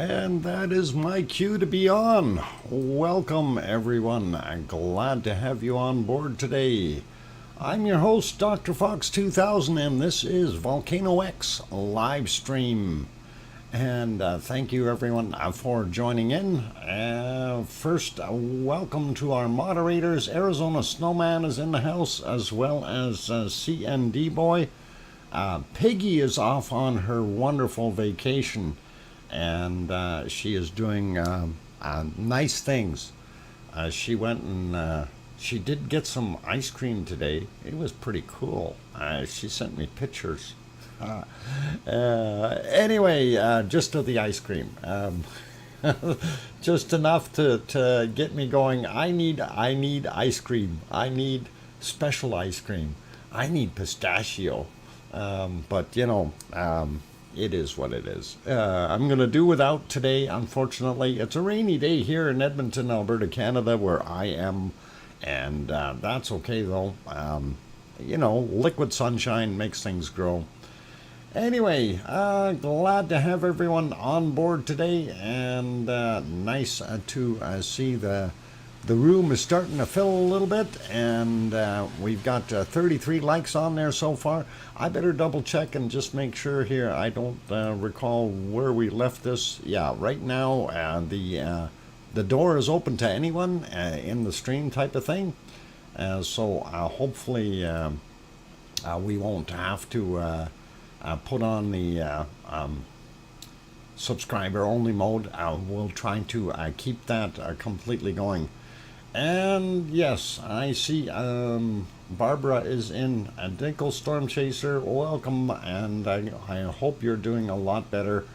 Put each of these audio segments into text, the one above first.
And that is my cue to be on. Welcome, everyone. I'm glad to have you on board today. I'm your host, DrFox2000, and this is VolcanoX live stream. And thank you, everyone, for joining in. First, welcome to our moderators. Arizona Snowman is in the house, as well as CND Boy. Piggy is off on her wonderful vacation, and she is doing nice things. She went and she did get some ice cream today. It was pretty cool. She sent me pictures. Anyway, just of the ice cream. Just enough to get me going. I need ice cream. I need special ice cream. I need pistachio. But you know, it is what it is. I'm going to do without today, unfortunately. It's a rainy day here in Edmonton, Alberta, Canada, where I am, and that's okay, though. You know, liquid sunshine makes things grow. Anyway, glad to have everyone on board today, and nice to see the room is starting to fill a little bit, and we've got 33 likes on there so far. I better double check and just make sure here. I don't recall where we left this. Yeah, right now the door is open to anyone in the stream type of thing. So hopefully we won't have to put on the subscriber only mode. We'll try to keep that completely going. And yes, I see Barbara is in a Dinkle Storm Chaser. Welcome, and I hope you're doing a lot better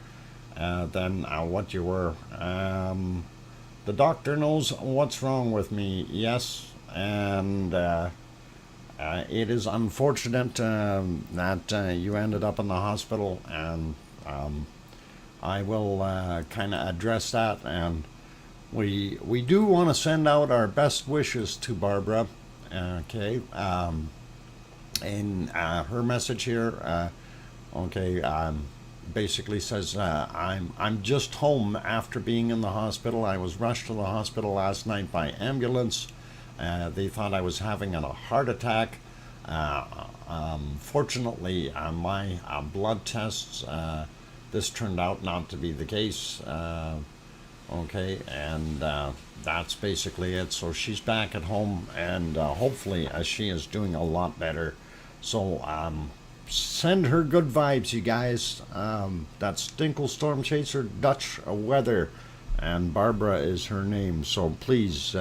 than what you were. The doctor knows what's wrong with me, yes, and it is unfortunate that you ended up in the hospital, and I will kind of address that, and we do want to send out our best wishes to Barbara. Okay, in her message here, basically says I'm just home after being in the hospital. I was rushed to the hospital last night by ambulance. They thought I was having a heart attack. Fortunately, my blood tests, this turned out not to be the case. Okay, and that's basically it. So she's back at home, and hopefully she is doing a lot better. So send her good vibes, you guys. That's Dinkle Storm Chaser Dutch Weather, and Barbara is her name. So please,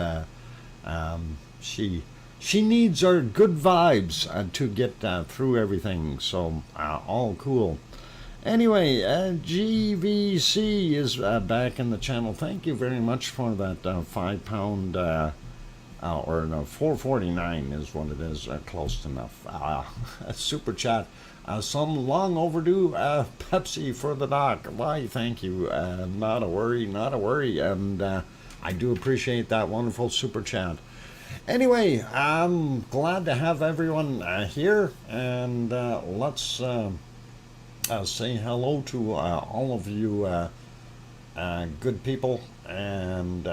she needs our good vibes to get through everything. So all cool. Anyway, GVC is back in the channel. Thank you very much for that £5 or no, $4.49 is what it is. Close enough. Super chat. Some long overdue Pepsi for the doc. Why? Thank you. Not a worry, not a worry. And I do appreciate that wonderful super chat. Anyway, I'm glad to have everyone here, and let's say hello to all of you good people, and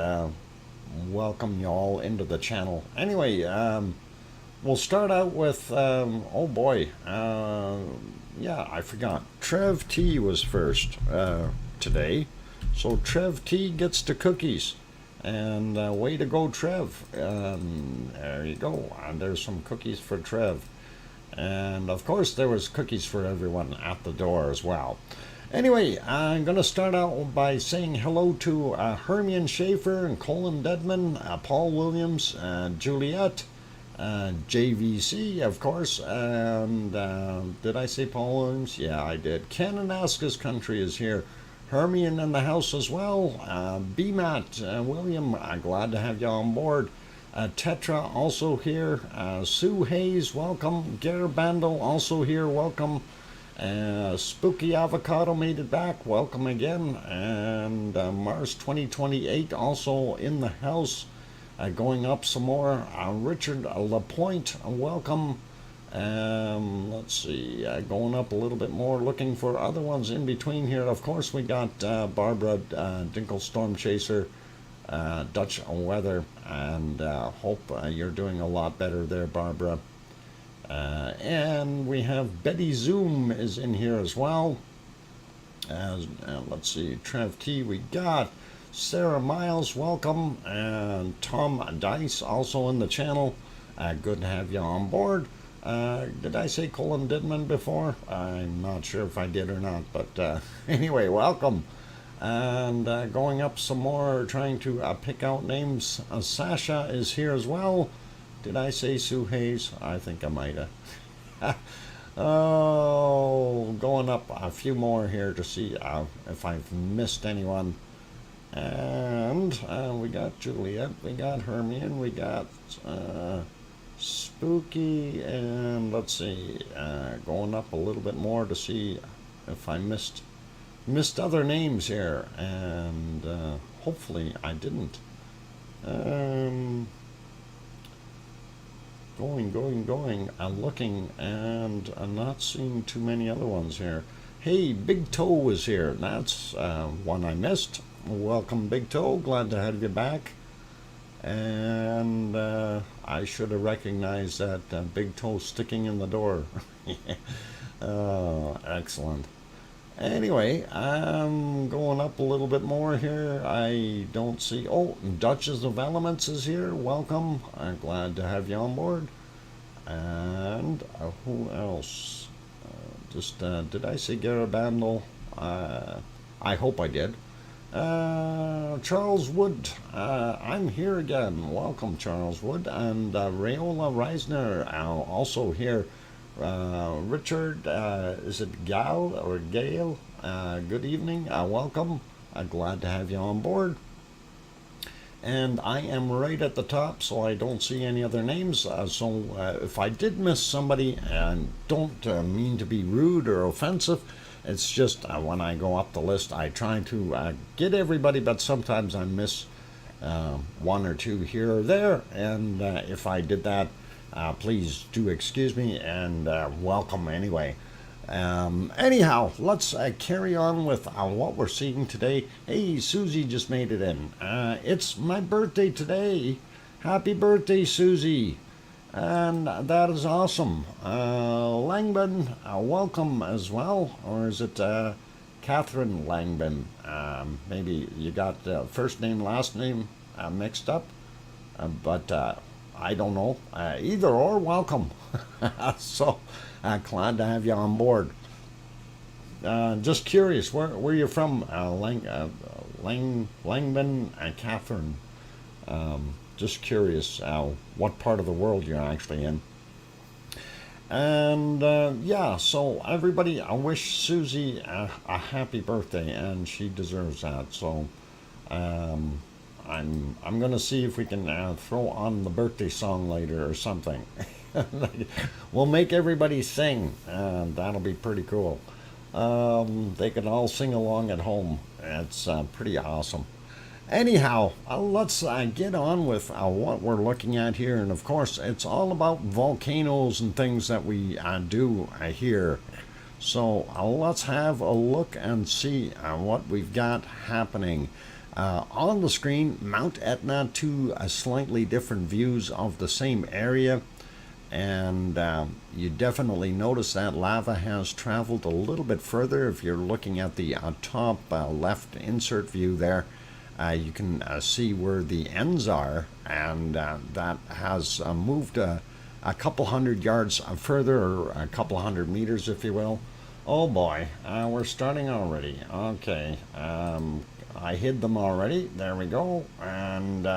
welcome you all into the channel. Anyway, we'll start out with, oh boy, yeah, I forgot. Trev T was first today, so Trev T gets the cookies. And way to go, Trev. There you go. There's some cookies for Trev. And of course there was cookies for everyone at the door as well. Anyway, I'm going to start out by saying hello to Hermione Schaefer and Colin Dedman, Paul Williams, Juliet, JVC, of course, and did I say Paul Williams? Yeah, I did. Kananaska's Country is here. Hermione in the house as well. BMAT, William, glad to have you on board. Tetra also here. Sue Hayes, welcome. Garabando also here, welcome. Spooky Avocado made it back, welcome again. And Mars 2028 also in the house, going up some more. Richard Lapointe, welcome. Let's see, going up a little bit more, looking for other ones in between here. Of course, we got Barbara, Dinkle Storm Chaser, Dutch Weather, and hope you're doing a lot better there, Barbara. And we have Betty Zoom is in here as well. Let's see, Trev T, we got Sarah Miles, welcome, and Tom Dice also in the channel. Good to have you on board. Did I say Colin Didman before? I'm not sure if I did or not, but anyway, welcome. And going up some more, trying to pick out names. Sasha is here as well. Did I say Sue Hayes? I think I might have. Oh, going up a few more here to see if I've missed anyone. And we got Juliet, we got Hermione, we got Spooky, and let's see, going up a little bit more to see if I missed other names here, and hopefully I didn't. Going, I'm looking, and I'm not seeing too many other ones here. Hey, Big Toe is here. That's one I missed. Welcome, Big Toe. Glad to have you back. And I should have recognized that Big Toe sticking in the door. Excellent. Anyway, I'm going up a little bit more here. I don't see... Oh, Duchess of Elements is here. Welcome. I'm glad to have you on board. And who else? Did I say Garabandal? I hope I did. Charles Wood, I'm here again. Welcome, Charles Wood. And Rayola Reisner, also here. Richard, is it Gal or Gail? Good evening, welcome. Glad to have you on board. And I am right at the top, so I don't see any other names. So if I did miss somebody, and don't mean to be rude or offensive, it's just when I go up the list, I try to get everybody, but sometimes I miss one or two here or there. And if I did that, please do excuse me, and welcome anyway. Anyhow, let's carry on with what we're seeing today. Hey, Susie just made it in. It's my birthday today. Happy birthday, Susie. And that is awesome. Langben, welcome as well. Or is it Catherine Langben? Maybe you got first name, last name mixed up. But I don't know. Either or, welcome. So glad to have you on board. Just curious, where you're from, Langben and Catherine. Just curious what part of the world you're actually in. And yeah, so everybody, I wish Susie a happy birthday, and she deserves that. So I'm gonna see if we can throw on the birthday song later or something. We'll make everybody sing, and that'll be pretty cool. They can all sing along at home. It's pretty awesome. Anyhow, let's get on with what we're looking at here. And of course, it's all about volcanoes and things that we do here. So let's have a look and see what we've got happening. On the screen, Mount Etna, two slightly different views of the same area. And you definitely notice that lava has traveled a little bit further. If you're looking at the top left insert view there, you can see where the ends are, and that has moved a couple hundred yards further, or a couple hundred meters, if you will. Oh boy, we're starting already. Okay, I hid them already. There we go. And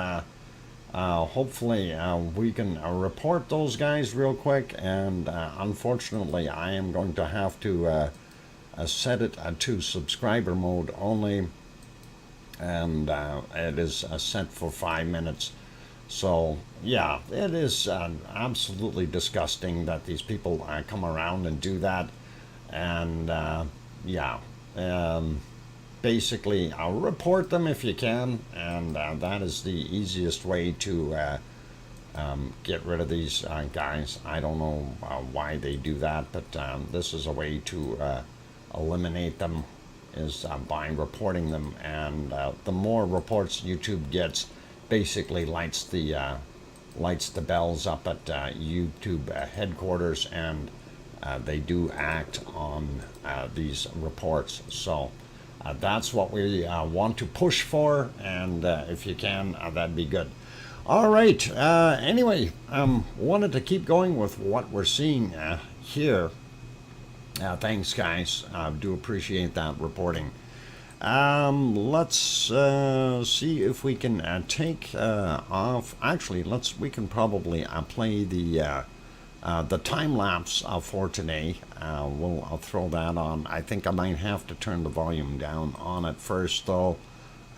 hopefully we can report those guys real quick. And unfortunately, I am going to have to set it to subscriber mode only. And it is set for 5 minutes. So yeah, it is absolutely disgusting that these people come around and do that. And yeah, basically report them if you can, and that is the easiest way to get rid of these guys. I don't know why they do that, but this is a way to eliminate them, is by reporting them. And the more reports YouTube gets, basically lights the bells up at YouTube headquarters, and they do act on these reports. So that's what we want to push for, and if you can, that'd be good. All right. Anyway, wanted to keep going with what we're seeing here. Thanks, guys. I do appreciate that reporting. Let's see if we can take off. Actually, we can probably play the time lapse for today. I'll throw that on. I think I might have to turn the volume down on it first, though.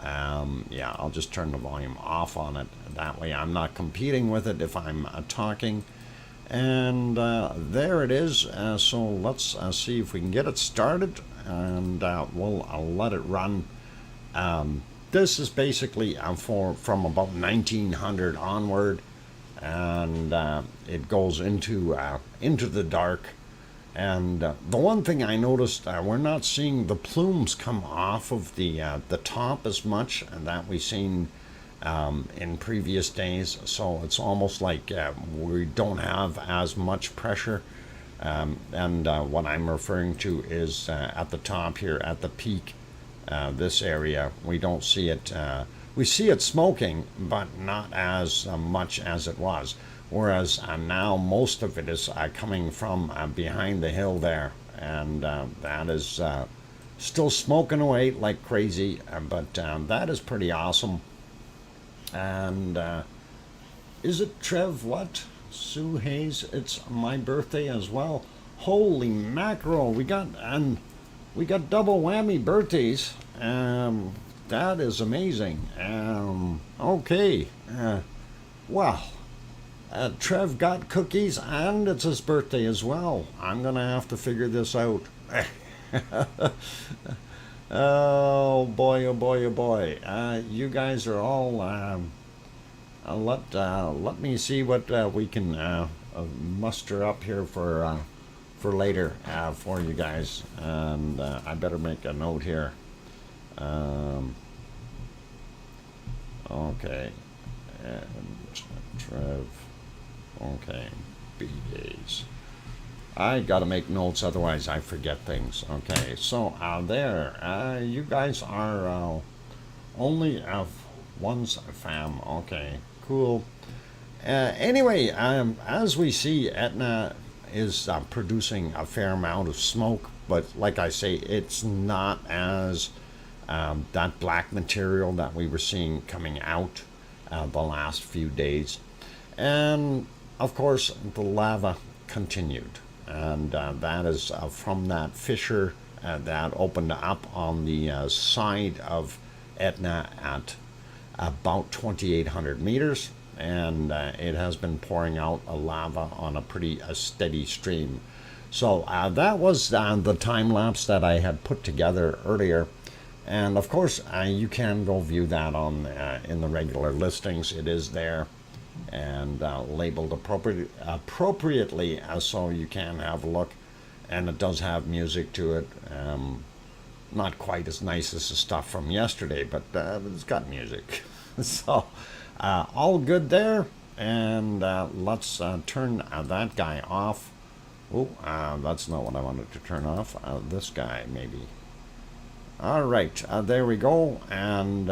Yeah, I'll just turn the volume off on it. That way I'm not competing with it if I'm talking. And there it is. So let's see if we can get it started, and I'll let it run. This is basically from about 1900 onward, and it goes into the dark. And the one thing I noticed, we're not seeing the plumes come off of the top as much that we've seen in previous days. So it's almost like we don't have as much pressure. And what I'm referring to is at the top here, at the peak, this area, we don't see it. We see it smoking, but not as much as it was. Whereas now most of it is coming from behind the hill there, and that is still smoking away like crazy, but that is pretty awesome. And is it Trev what? Sue Hayes, it's my birthday as well. Holy mackerel, we got double whammy birthdays. That is amazing. Okay, well, Trev got cookies, and it's his birthday as well. I'm gonna have to figure this out. Oh boy, oh boy, oh boy. You guys are all let me see what we can muster up here for later for you guys. And I better make a note here. Okay, and Trev. Okay, BAs. I gotta make notes, otherwise I forget things. Okay, so there, you guys are only one's fam. Okay, cool. Anyway, as we see, Etna is producing a fair amount of smoke, but like I say, it's not as that black material that we were seeing coming out the last few days. And of course, the lava continued, and that is from that fissure that opened up on the side of Etna at about 2,800 meters, and it has been pouring out lava on a pretty steady stream. So that was the time lapse that I had put together earlier, and of course you can go view that on in the regular listings. It is there, and labeled appropriately, so you can have a look. And it does have music to it. Not quite as nice as the stuff from yesterday, but it's got music. So all good there. And let's turn that guy off. Oh, that's not what I wanted to turn off. This guy maybe. All right, there we go. And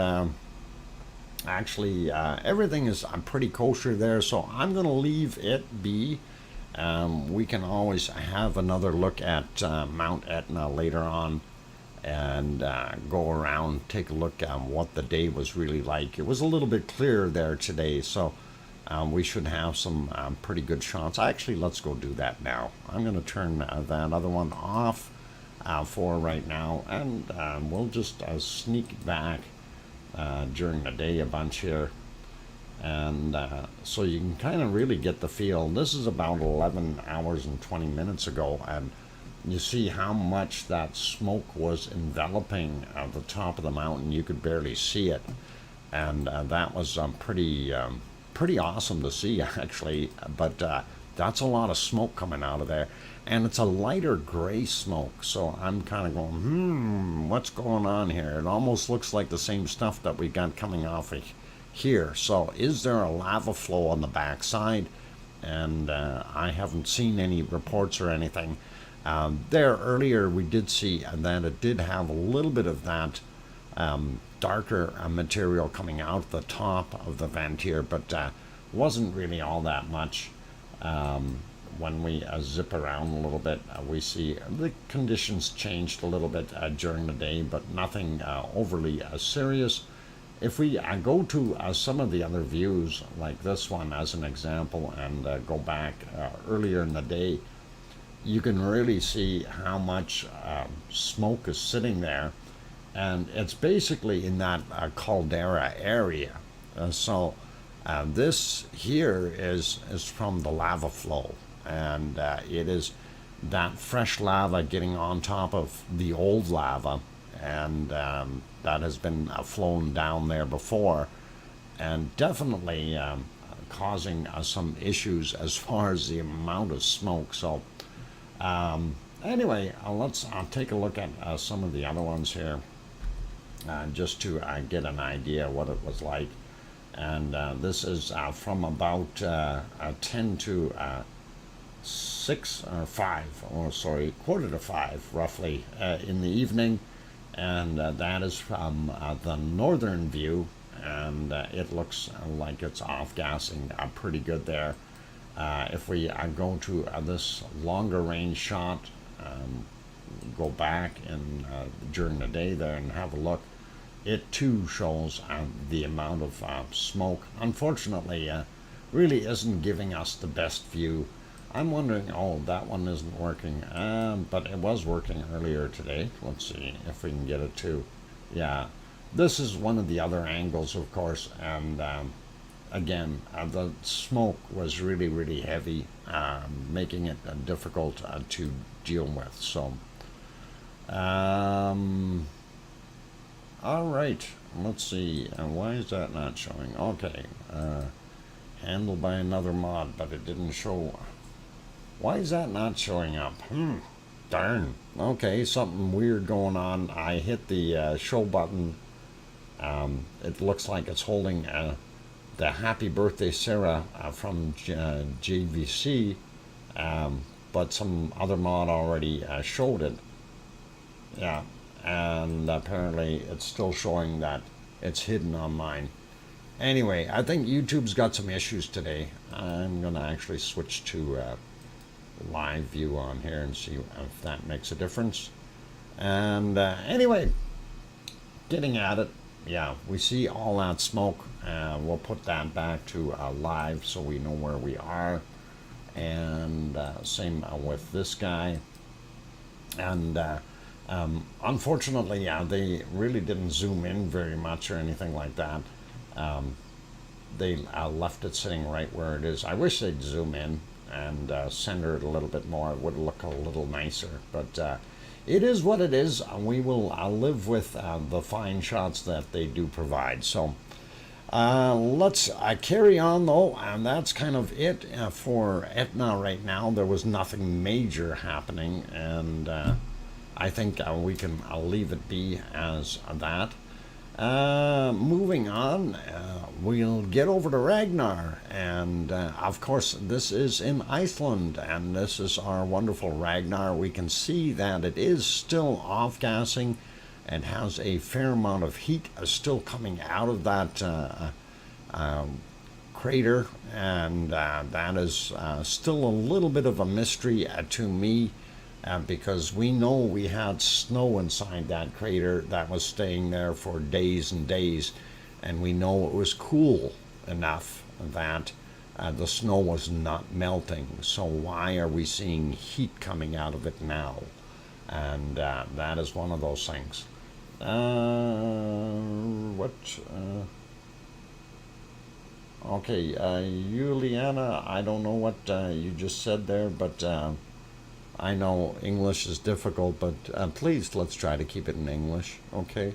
actually, everything is pretty kosher there, so I'm going to leave it be. We can always have another look at Mount Etna later on, and go around, take a look at what the day was really like. It was a little bit clearer there today, so we should have some pretty good shots. Actually, let's go do that now. I'm going to turn that other one off for right now, and we'll just sneak back during the day a bunch here, and so you can kind of really get the feel. This is about 11 hours and 20 minutes ago, and you see how much that smoke was enveloping the top of the mountain. You could barely see it, and that was pretty pretty awesome to see, actually. But that's a lot of smoke coming out of there. And it's a lighter gray smoke. So I'm kind of going, what's going on here? It almost looks like the same stuff that we got coming off of here. So is there a lava flow on the backside? And I haven't seen any reports or anything. There earlier we did see that it did have a little bit of that darker material coming out the top of the vent here, but wasn't really all that much. When we zip around a little bit, we see the conditions changed a little bit during the day, but nothing overly serious. If we go to some of the other views, like this one as an example, and go back earlier in the day, you can really see how much smoke is sitting there. And it's basically in that caldera area. So this here is from the lava flow. And it is that fresh lava getting on top of the old lava. And that has been flown down there before. And definitely causing some issues as far as the amount of smoke. So anyway, let's take a look at some of the other ones here. Just to get an idea what it was like. And this is from about 10 to 6 or 5, or sorry, quarter to 5 roughly in the evening. And that is from the northern view, and it looks like it's off-gassing pretty good there. If we go to this longer range shot, go back and during the day there and have a look, it too shows the amount of smoke. Unfortunately, really isn't giving us the best view. I'm wondering, oh, that one isn't working, but it was working earlier today. Let's see if we can get it to, yeah. This is one of the other angles, of course, and again, the smoke was really, really heavy, making it difficult to deal with. So, all right, let's see. Why is that not showing? Okay, handled by another mod, but it didn't show. Why is that not showing up? Darn. Okay, something weird going on. I hit the show button. It looks like it's holding the Happy Birthday Sarah from JVC, but some other mod already showed it. Yeah, and apparently it's still showing that it's hidden on mine. Anyway, I think YouTube's got some issues today. I'm going to actually switch to live view on here and see if that makes a difference. And anyway, getting at it, yeah, we see all that smoke. We'll put that back to live so we know where we are. And same with this guy. And unfortunately, they really didn't zoom in very much or anything like that. They left it sitting right where it is. I wish they'd zoom in and center it a little bit more. It would look a little nicer. But it is what it is. We will live with the fine shots that they do provide. So let's carry on, though. And that's kind of it for Etna right now. There was nothing major happening. And I think we can leave it be as that. Moving on, we'll get over to Ragnar, and of course this is in Iceland, and this is our wonderful Ragnar. We can see that it is still off-gassing and has a fair amount of heat still coming out of that crater, and that is still a little bit of a mystery to me. Because we know we had snow inside that crater that was staying there for days and days, and we know it was cool enough that the snow was not melting. So why are we seeing heat coming out of it now? And that is one of those things. Okay, Juliana, I don't know what you just said there, but I know English is difficult, but please let's try to keep it in English, okay?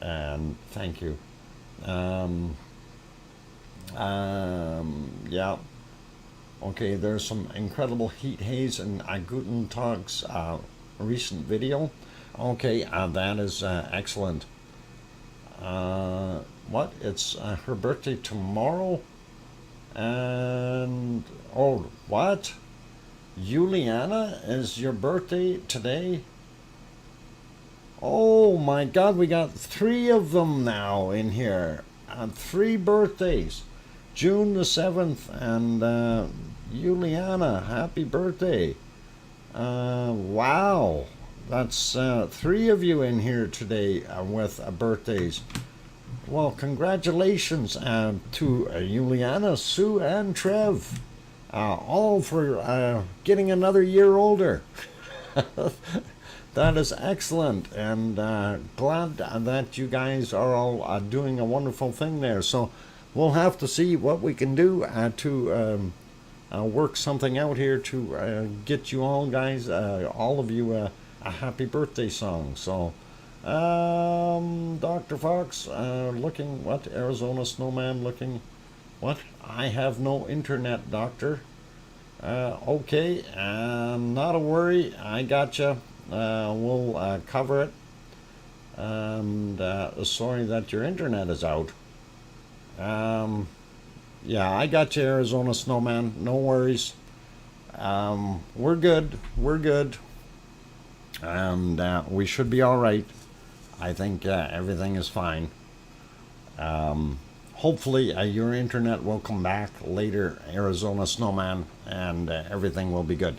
And thank you. Yeah. Okay, there's some incredible heat haze in Guten Tag's recent video. Okay, that is excellent. What? It's her birthday tomorrow? And, oh, what? Juliana, is your birthday today? Oh my God, we got 3 of them now in here. 3 birthdays. June the 7th, and Juliana, happy birthday. Wow. That's 3 of you in here today with birthdays. Well, congratulations to Juliana, Sue, and Trev. All for getting another year older. That is excellent, and glad that you guys are all doing a wonderful thing there. So we'll have to see what we can do to work something out here to get you all guys, all of you, a happy birthday song. So, Dr. Fox, looking, what? Arizona Snowman looking, what? I have no internet, doctor. Okay, not a worry, I gotcha. We'll cover it. And sorry that your internet is out. Yeah, I got you, Arizona Snowman. No worries. We're good. We're good. And we should be all right. I think everything is fine. Hopefully your internet will come back later, Arizona Snowman, and everything will be good.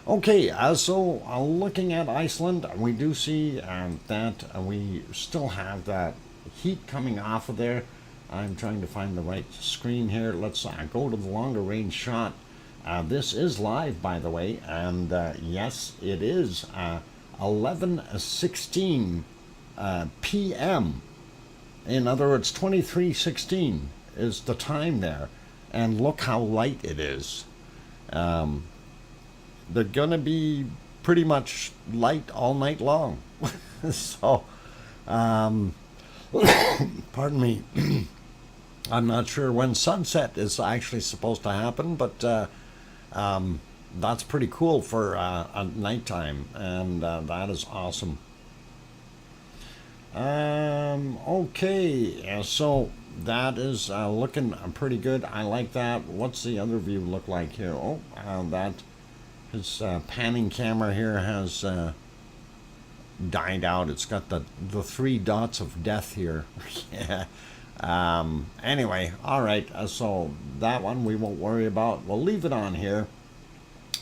Okay, so looking at Iceland, we do see that we still have that heat coming off of there. I'm trying to find the right screen here. Let's go to the longer range shot. This is live, by the way, and yes, it is 11:16 p.m. In other words, 23:16 is the time there, and look how light it is. They're gonna be pretty much light all night long. So, pardon me. I'm not sure when sunset is actually supposed to happen, but that's pretty cool for a nighttime, and that is awesome. Okay, so that is looking pretty good. I like that. What's the other view look like here? Oh, that his panning camera here has died out. It's got the 3 dots of death here. Yeah. Anyway, all right. So that one we won't worry about. We'll leave it on here.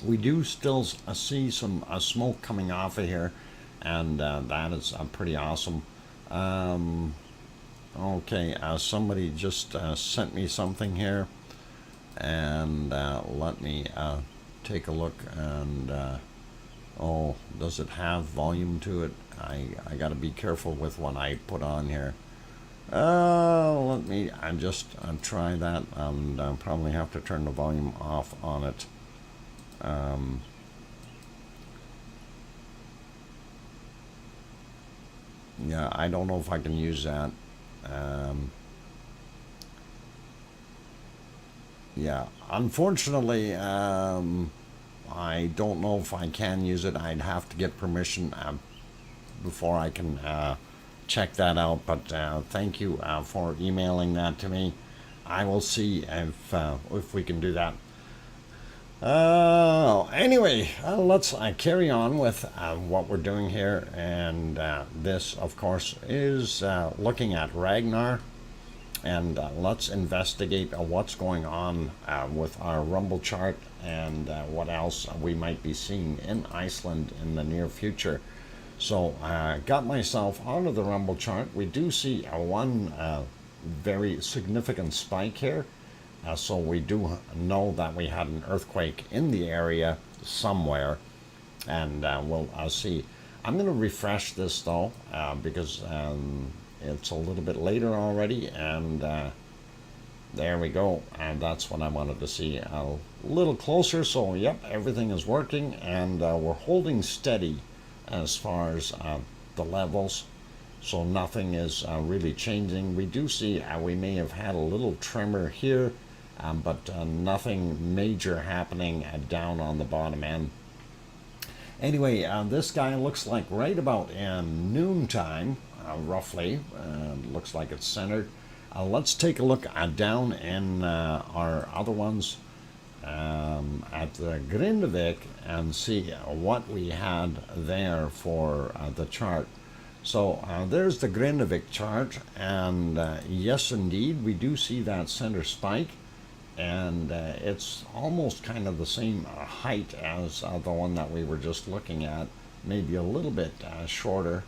We do still see some smoke coming off of here, and that is pretty awesome. Okay, somebody just sent me something here, and let me take a look. And oh, does it have volume to it? I got to be careful with what I put on here. Let me just try that, and probably have to turn the volume off on it. Yeah, I don't know if I can use that. Yeah, unfortunately, I don't know if I can use it. I'd have to get permission before I can check that out. But thank you for emailing that to me. I will see if we can do that. Anyway, let's carry on with what we're doing here, and this, of course, is looking at Ragnar, and let's investigate what's going on with our rumble chart, and what else we might be seeing in Iceland in the near future. So I got myself onto the rumble chart. We do see one very significant spike here. So we do know that we had an earthquake in the area somewhere, and we'll see. I'm going to refresh this though, because it's a little bit later already, and there we go. And that's what I wanted to see a little closer. So yep, everything is working, and we're holding steady as far as the levels. so nothing is really changing. We do see we may have had a little tremor here, but nothing major happening down on the bottom end. Anyway, this guy looks like right about noontime, roughly. Looks like it's centered. Let's take a look down in our other ones at the Grindavik and see what we had there for the chart. So there's the Grindavik chart, and yes indeed we do see that center spike, and it's almost kind of the same height as the one that we were just looking at, maybe a little bit shorter,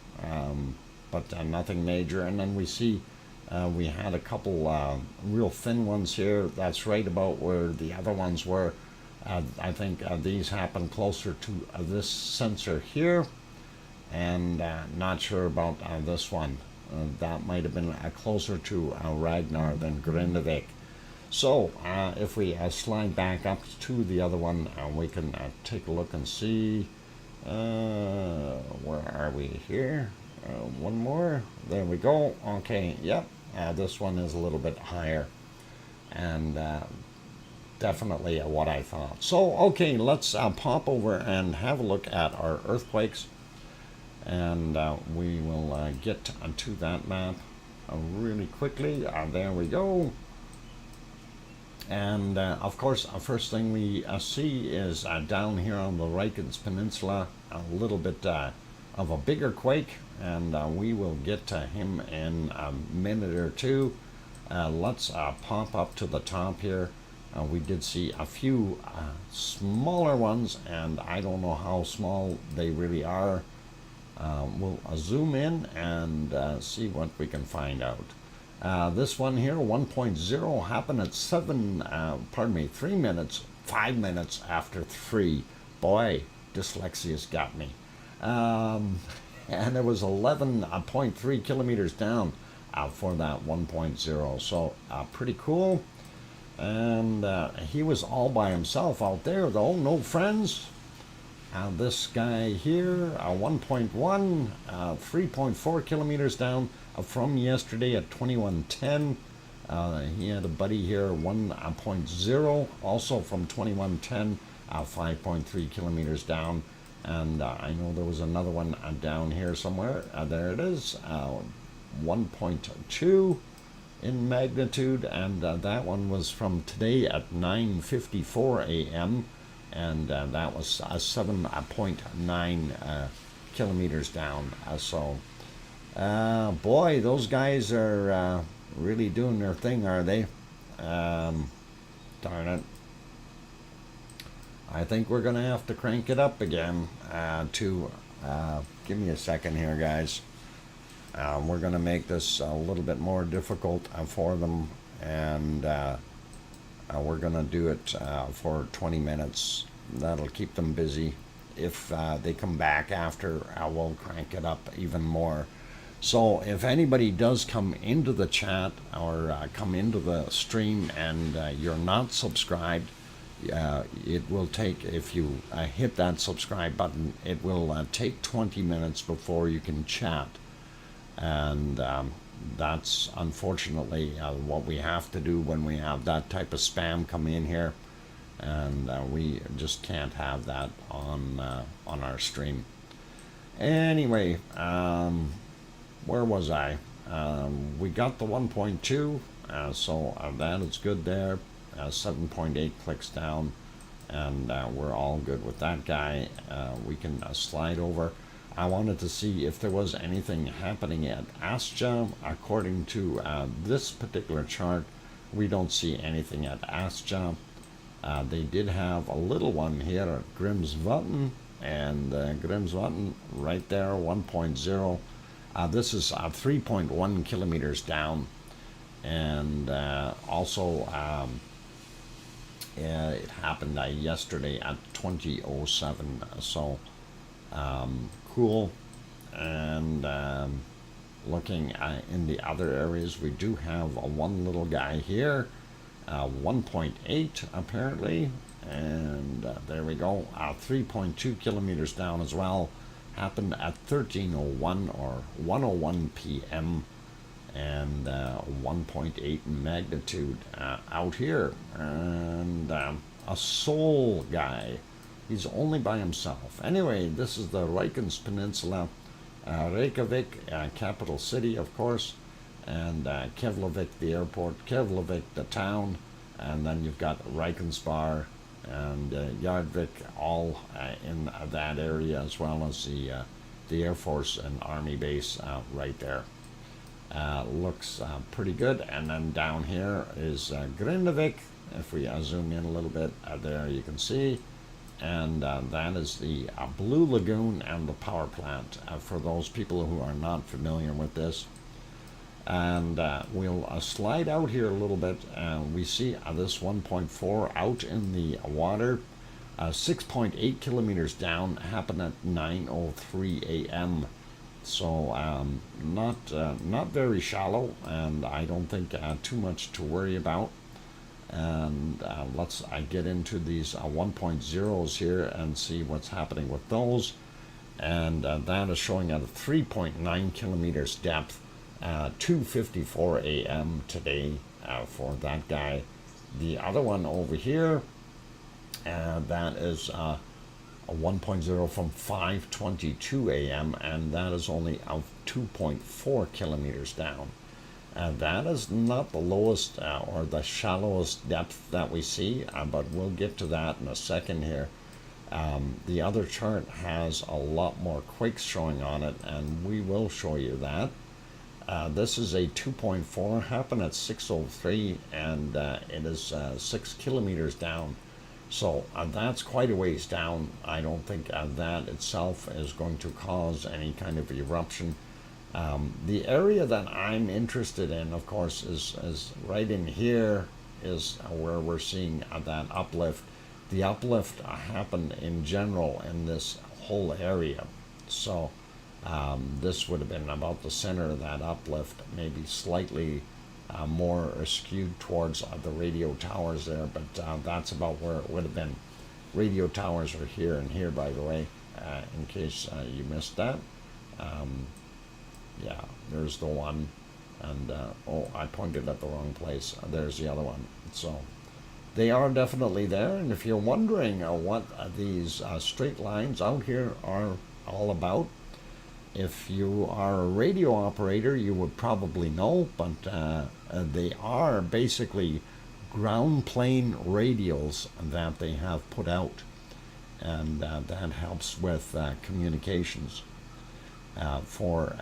but nothing major. And then we see we had a couple real thin ones here. That's right about where the other ones were. I think these happen closer to this sensor here, and not sure about this one. That might have been closer to Ragnar than Grindavik. So if we slide back up to the other one, we can take a look and see where are we here. One more, there we go. Okay, yep, this one is a little bit higher, and definitely what I thought. So okay, let's pop over and have a look at our earthquakes, and we will get to that map really quickly. There we go. And of course, first thing we see is down here on the Reykjanes Peninsula, a little bit of a bigger quake, and we will get to him in a minute or two. Let's pop up to the top here. We did see a few smaller ones, and I don't know how small they really are. We'll zoom in and see what we can find out. This one here, 1.0, happened at 5 minutes after 3. Boy, dyslexia's got me. And it was 11.3 kilometers down for that 1.0, so pretty cool. And he was all by himself out there, though, no friends. This guy here, 1.1, 3.4 kilometers down from yesterday at 2110. He had a buddy here, 1.0, also from 2110, 5.3 kilometers down. And I know there was another one down here somewhere. There it is, 1.2 in magnitude, and that one was from today at 9:54 a.m. and that was 7.9 kilometers down. So boy, those guys are really doing their thing, are they? Darn it. I think we're going to have to crank it up again to, give me a second here, guys. We're going to make this a little bit more difficult for them, and we're going to do it for 20 minutes. That'll keep them busy. If they come back after, we'll crank it up even more. So if anybody does come into the chat or come into the stream and you're not subscribed, it will take, if you hit that subscribe button, it will take 20 minutes before you can chat. And that's unfortunately what we have to do when we have that type of spam come in here, and we just can't have that on our stream. Anyway, where was I? We got the 1.2, so that is good there. 7.8 clicks down, and we're all good with that guy. We can slide over. I wanted to see if there was anything happening at Asja. According to this particular chart, we don't see anything at Asja. They did have a little one here at Grimsvatn, and Grimsvatn right there, 1.0. This is 3.1 kilometers down, and also it happened yesterday at 20:07. So cool. And looking in the other areas, we do have one little guy here, 1.8 apparently, and there we go, 3.2 kilometers down as well. happened at 13:01 or 1:01 p.m. and 1.8 magnitude out here. And a soul guy. He's only by himself. Anyway, this is the Reykjanes Peninsula. Reykjavik, capital city, of course, and Keflavik, the airport, Keflavik, the town, and then you've got Reykjanesbær and Yardvik, all in that area, as well as the Air Force and Army base right there. Looks pretty good. And then down here is Grindavik. If we zoom in a little bit, there you can see. And that is the Blue Lagoon and the power plant, for those people who are not familiar with this. And we'll slide out here a little bit, and we see this 1.4 out in the water. 6.8 kilometers down, happened at 9:03 a.m. So not very shallow, and I don't think too much to worry about. And let's get into these 1.0s here and see what's happening with those. And that is showing at a 3.9 kilometers depth, 2:54 a.m. today for that guy. The other one over here, that is a 1.0 from 5:22 a.m. and that is only 2.4 kilometers down. That is not the lowest or the shallowest depth that we see, but we'll get to that in a second here. The other chart has a lot more quakes showing on it, and we will show you that. This is a 2.4, happened at 6:03, and it is 6 kilometers down. So that's quite a ways down. I don't think that itself is going to cause any kind of eruption. The area that I'm interested in, of course, is right in here is where we're seeing that uplift. The uplift happened in general in this whole area. So this would have been about the center of that uplift, maybe slightly more skewed towards the radio towers there, but that's about where it would have been. Radio towers are here and here, by the way, in case you missed that. Yeah, there's the one, and oh, I pointed at the wrong place. There's the other one. So they are definitely there, and if you're wondering what these straight lines out here are all about, if you are a radio operator, you would probably know, but they are basically ground plane radials that they have put out, and that helps with communications. For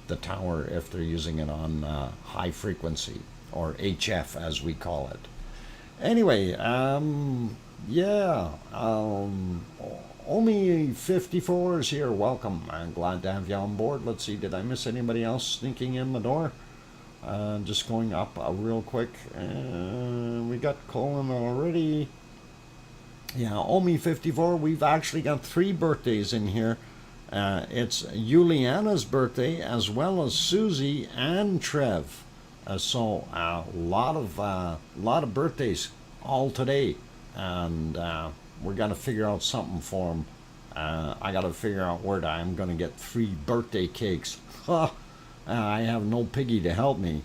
the tower if they're using it on high frequency, or HF as we call it. Anyway, yeah, Omi 54 is here. Welcome. I'm glad to have you on board. Let's see, did I miss anybody else sneaking in the door? Just going up real quick. We got Colin already. Yeah, Omi 54. We've actually got 3 birthdays in here. It's Juliana's birthday, as well as Susie and Trev. So a lot of birthdays all today, and we're gonna figure out something for them. I gotta figure out where I'm gonna get 3 birthday cakes. I have no piggy to help me.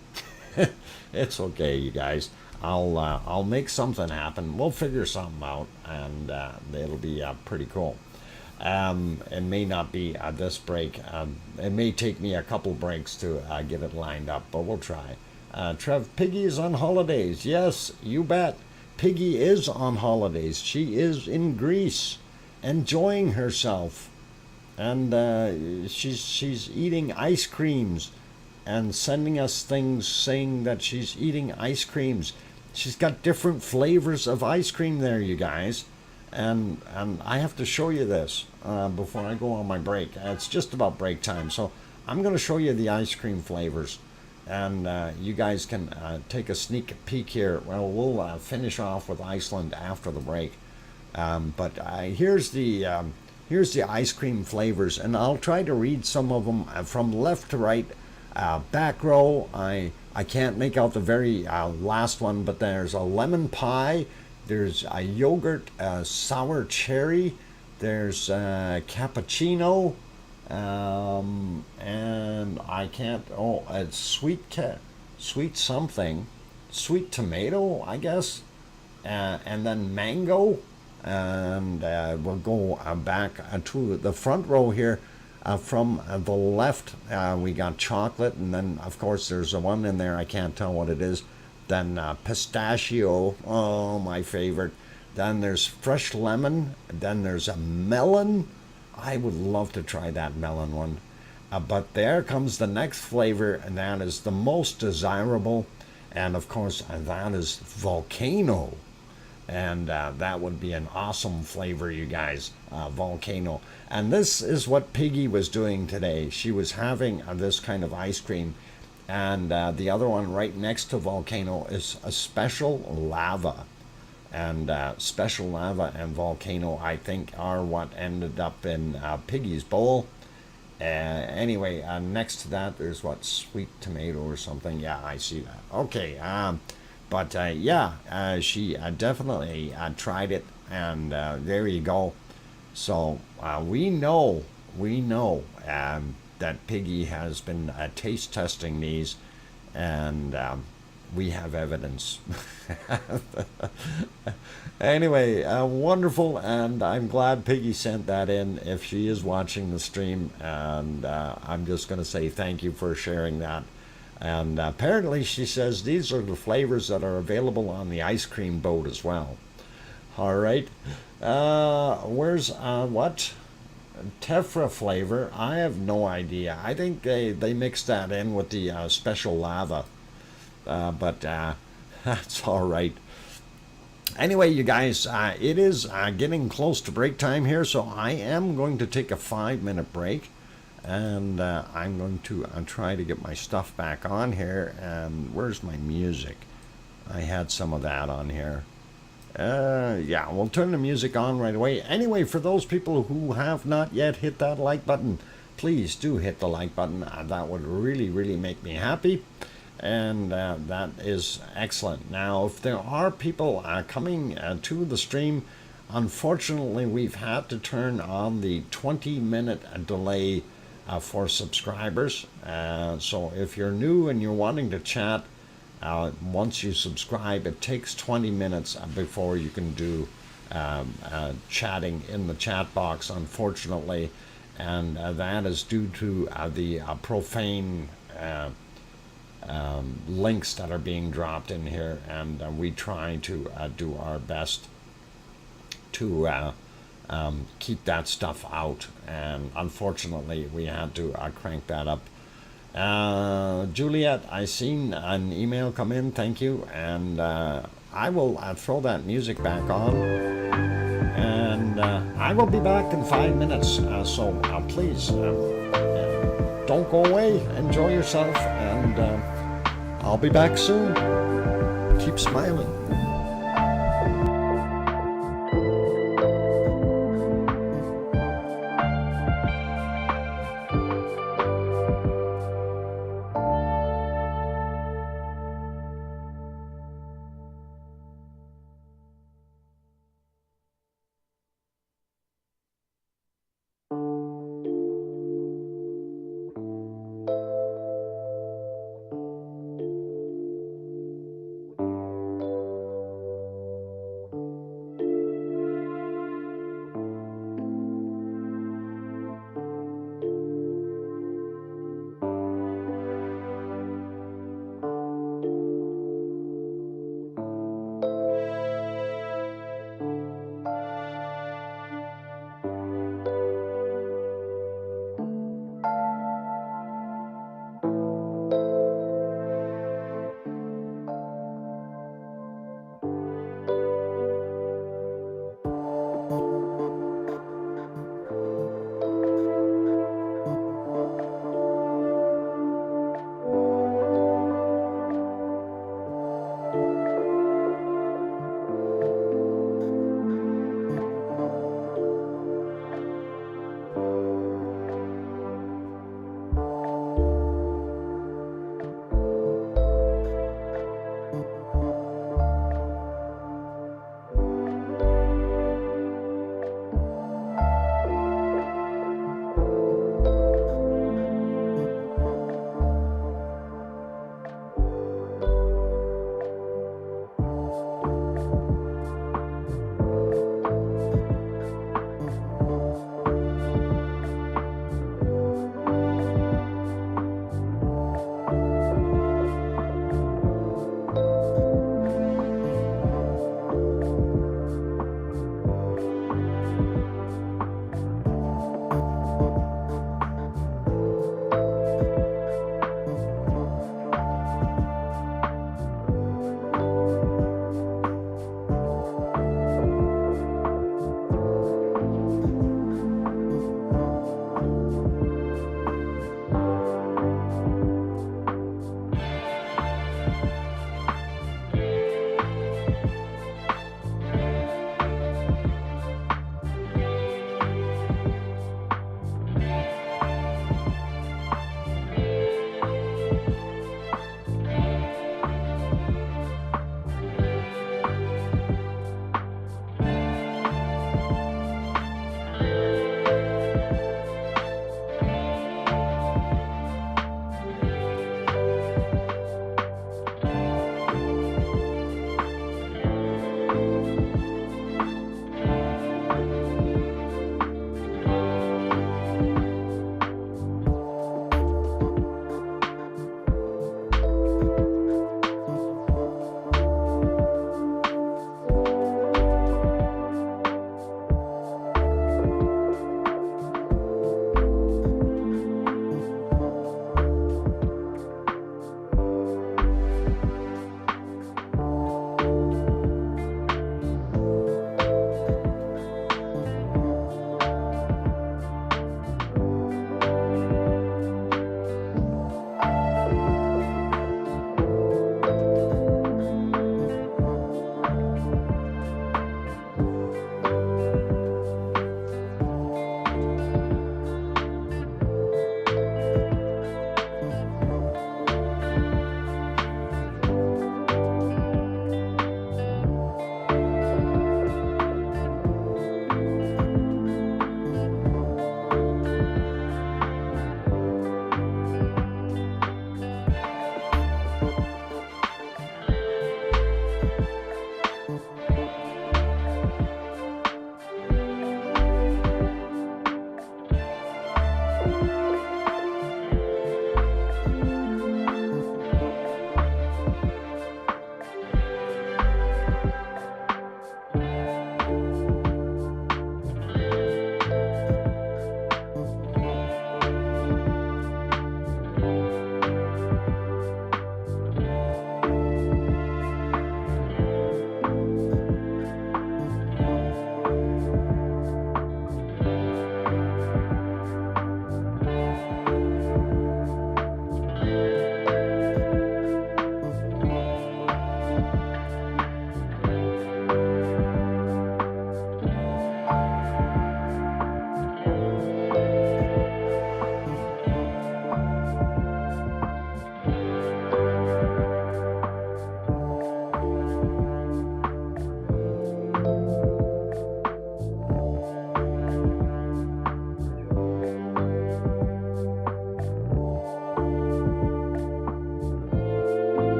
It's okay, you guys. I'll make something happen. We'll figure something out, and it'll be pretty cool. It may not be this break. It may take me a couple breaks to get it lined up, but we'll try. Trev, Piggy is on holidays. Yes, you bet. Piggy is on holidays. She is in Greece, enjoying herself, and she's eating ice creams and sending us things saying that she's eating ice creams. She's got different flavors of ice cream there, you guys. And I have to show you this before I go on my break. It's just about break time, so I'm going to show you the ice cream flavors, and you guys can take a sneak peek here. Well, we'll finish off with Iceland after the break, but here's the ice cream flavors, and I'll try to read some of them from left to right. Back row, I can't make out the very last one, but there's a lemon pie. There's a yogurt, sour cherry. There's cappuccino. And I can't. Oh, it's sweet something, sweet tomato, I guess, and then mango. And we'll go back to the front row here. From the left, we got chocolate, and then of course there's a one in there I can't tell what it is. Then pistachio, oh my favorite. Then there's fresh lemon. Then there's a melon. I would love to try that melon one. But there comes the next flavor, and that is the most desirable. And of course, that is volcano. And that would be an awesome flavor, you guys. Volcano. And this is what Piggy was doing today. She was having this kind of ice cream. And the other one right next to volcano is a special lava. And special lava and volcano, I think, are what ended up in Piggy's bowl. Anyway, next to that, there's what, sweet tomato or something. Yeah, I see that. Okay, but yeah, she definitely tried it, and there you go. So we know that Piggy has been taste testing these, and we have evidence. Anyway, wonderful, and I'm glad Piggy sent that in if she is watching the stream, and I'm just going to say thank you for sharing that. And apparently she says these are the flavors that are available on the ice cream boat as well. All right. Where's what? Tephra flavor? I have no idea. I think they mixed that in with the special lava. But that's all right. Anyway, you guys, it is getting close to break time here, so I am going to take a 5-minute break, and I'm going to try to get my stuff back on here. And where's my music? I had some of that on here. Yeah, we'll turn the music on right away. Anyway, for those people who have not yet hit that like button, please do hit the like button. That would really, really make me happy. And that is excellent. Now, if there are people coming to the stream, unfortunately, we've had to turn on the 20-minute delay for subscribers. So if you're new and you're wanting to chat, once you subscribe, it takes 20 minutes before you can do chatting in the chat box, unfortunately. And that is due to the profane links that are being dropped in here, and we try to do our best to keep that stuff out, and unfortunately we had to crank that up. Juliet, I seen an email come in, thank you, and I will throw that music back on, and I will be back in 5 minutes, so please don't go away, enjoy yourself, and I'll be back soon. Keep smiling.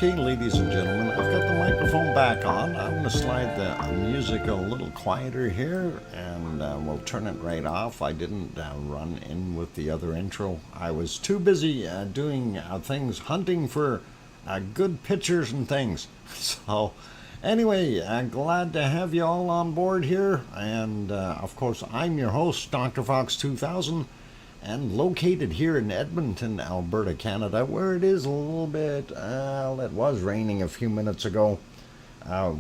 Okay, ladies and gentlemen, I've got the microphone back on. I'm going to slide the music a little quieter here, and we'll turn it right off. I didn't run in with the other intro. I was too busy doing things, hunting for good pictures and things. So, anyway, glad to have you all on board here. And, of course, I'm your host, DrFox2000. And located here in Edmonton, Alberta, Canada, where it is a little bit, it was raining a few minutes ago.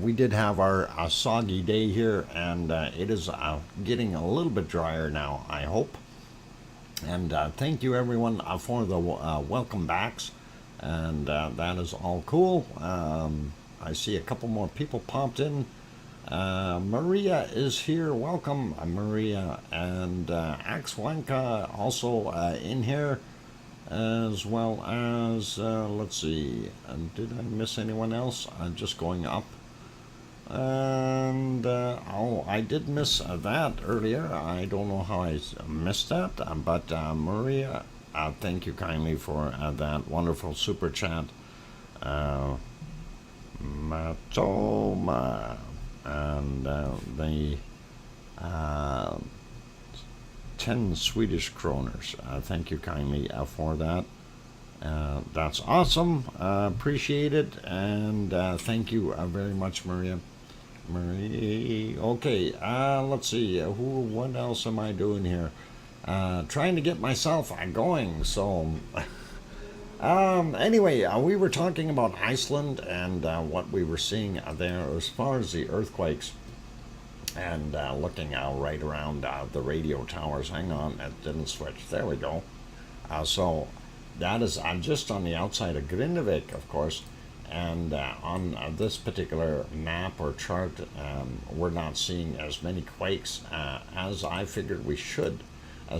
We did have our soggy day here, and it is getting a little bit drier now, I hope. And thank you, everyone, for the welcome backs. And that is all cool. I see a couple more people popped in. Maria is here. Welcome, Maria. And Axwanka also in here, as well as, let's see, did I miss anyone else? I'm just going up. And, oh, I did miss that earlier. I don't know how I missed that, but Maria, thank you kindly for that wonderful super chat. Matoma. And the 10 Swedish kroners. Thank you kindly for that. That's awesome. Appreciate it. And thank you very much, Maria. Marie. Okay, let's see. What else am I doing here? Trying to get myself going. So... anyway, we were talking about Iceland and what we were seeing there as far as the earthquakes, and looking right around the radio towers. Hang on, it didn't switch. There we go. So that is just on the outside of Grindavik, of course, and on this particular map or chart, we're not seeing as many quakes as I figured we should.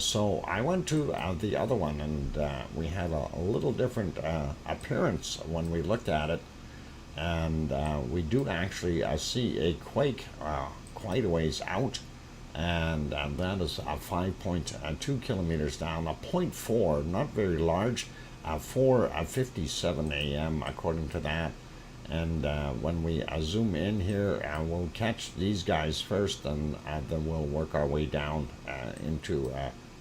So I went to the other one, and we had a little different appearance when we looked at it, and we do actually see a quake quite a ways out, and that is 5.2 kilometers down, a 0.4, not very large, 4:57 a.m. according to that. And when we zoom in here, we'll catch these guys first, and then we'll work our way down into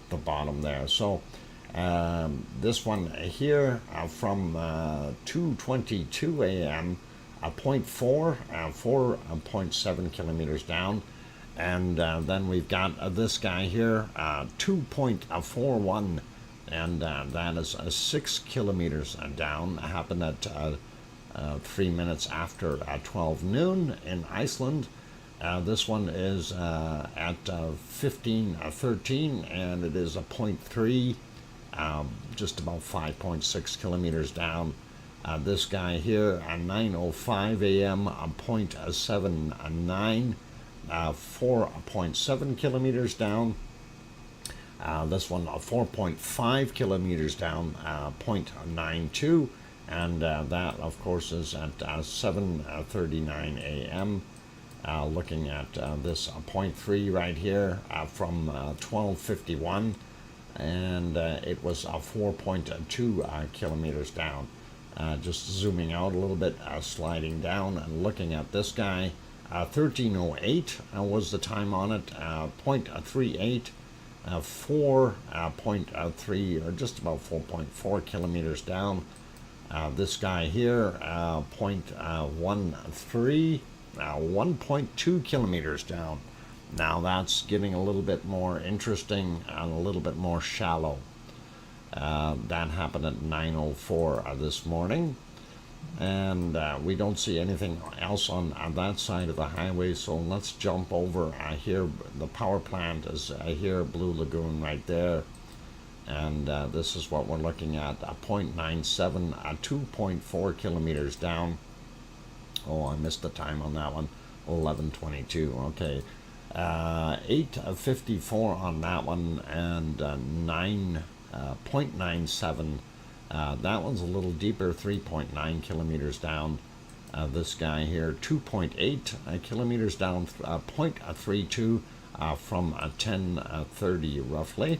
the bottom there. So this one here from 2:22 a.m., 0.4, 4.7 kilometers down. And then we've got this guy here, 2.41, and that is 6 kilometers down. Happened at 3 minutes after 12 noon in Iceland. This one is at 15:13, and it is a 0.3, just about 5.6 kilometers down. This guy here at 9:05 a.m., 0.79, 4.7 kilometers down. This one 4.5 kilometers down, 0.92. And that, of course, is at 7:39 a.m. Looking at this 0.3 right here from 12:51, and it was 4.2 kilometers down. Just zooming out a little bit, sliding down and looking at this guy, 13:08 was the time on it, 0.38, 4.3, or just about 4.4 kilometers down. This guy here, 0.13, 1.2 kilometers down. Now that's getting a little bit more interesting and a little bit more shallow. That happened at 9:04 this morning. And we don't see anything else on that side of the highway, so let's jump over here. The power plant is here, Blue Lagoon right there. And this is what we're looking at, 0.97, 2.4 kilometers down. Oh, I missed the time on that one, 11:22, okay. 8:54 on that one, and 0.97. That one's a little deeper, 3.9 kilometers down. This guy here, 2.8 kilometers down, 0.32 from 10:30 roughly.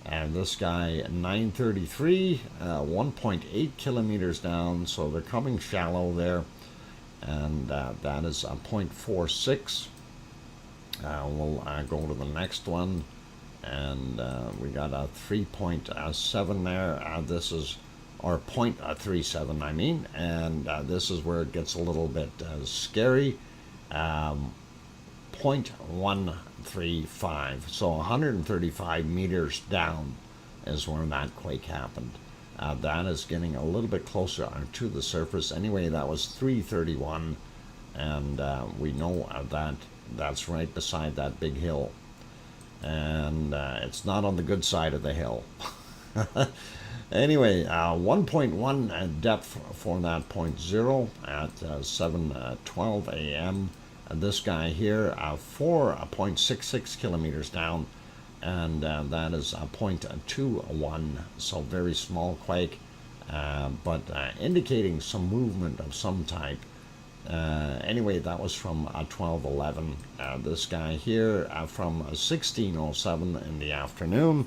And this guy 933, 1.8 kilometers down, so they're coming shallow there, and that is 0.46. We'll go to the next one, and we got a 3.7 there. This is, or 0.37 I mean, and this is where it gets a little bit scary. 0.135, so 135 meters down is where that quake happened. That is getting a little bit closer to the surface. Anyway, that was 331, and we know that that's right beside that big hill, and it's not on the good side of the hill. Anyway, 1.1 depth for that 0.0 at 7:12 a.m. This guy here, 4.66 kilometers down, and that is 0.21, so very small quake, but indicating some movement of some type. Anyway, that was from 12:11. This guy here from 16:07 in the afternoon,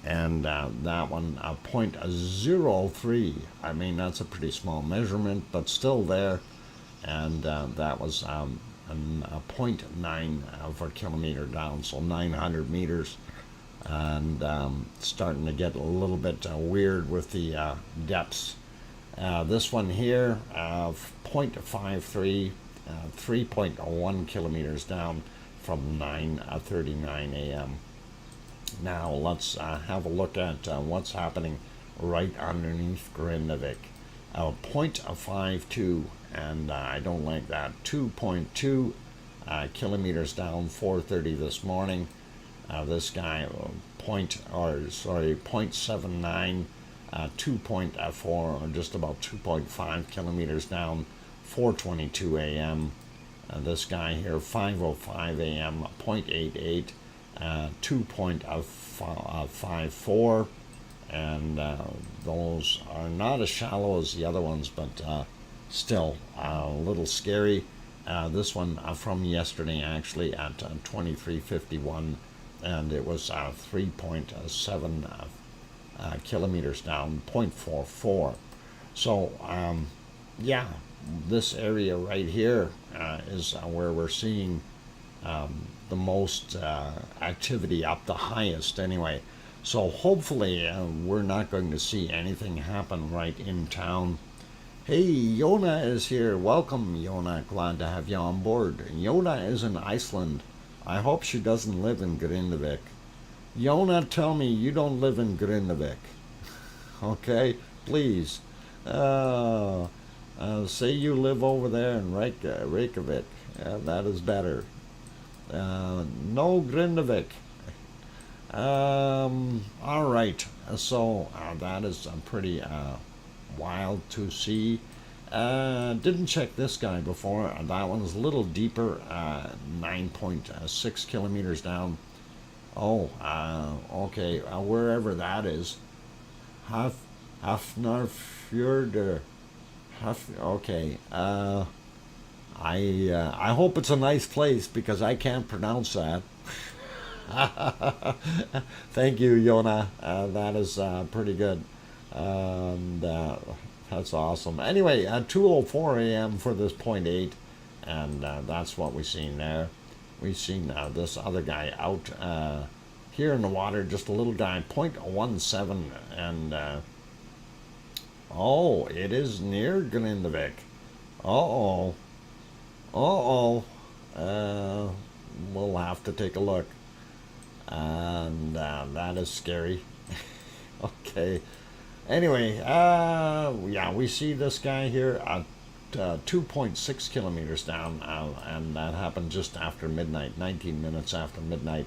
and that one 0.03. I mean, that's a pretty small measurement, but still there, and that was 0.9 per kilometer down, so 900 meters, and starting to get a little bit weird with the depths. This one here, 0.53, 3.1 kilometers down from 9:39 a.m. Now let's have a look at what's happening right underneath Grindavik. 0.52, and I don't like that. 2.2 kilometers down, 4:30 this morning. This guy, 0.79, 2.4, or just about 2.5 kilometers down, 4:22 a.m. This guy here, 5:05 a.m., 0.88, 2.54, and those are not as shallow as the other ones, but still a little scary. This one from yesterday, actually, at 23:51, and it was 3.7 kilometers down, 0.44. So yeah, this area right here is where we're seeing the most activity, up the highest anyway. So hopefully we're not going to see anything happen right in town. Hey, Yona is here. Welcome, Yona. Glad to have you on board. Yona is in Iceland. I hope she doesn't live in Grindavik. Yona, tell me you don't live in Grindavik. Okay, please. Say you live over there in Reykjavik. That is better. No Grindavik. All right. So that is pretty wild to see. Didn't check this guy before. That one's a little deeper. 9.6 kilometers down. Oh, okay. Wherever that is. Hafnarfjordur. Okay. I hope it's a nice place because I can't pronounce that. Thank you, Yona. That is pretty good. And that's awesome. Anyway, 2:04 a.m. for this 0.8, and that's what we've seen there. We've seen this other guy out here in the water, just a little guy, 0.17, and oh, it is near Grindavik. Uh-oh. We'll have to take a look. And that is scary. Okay. Anyway, yeah, we see this guy here at 2.6 kilometers down, and that happened just after midnight, 19 minutes after midnight.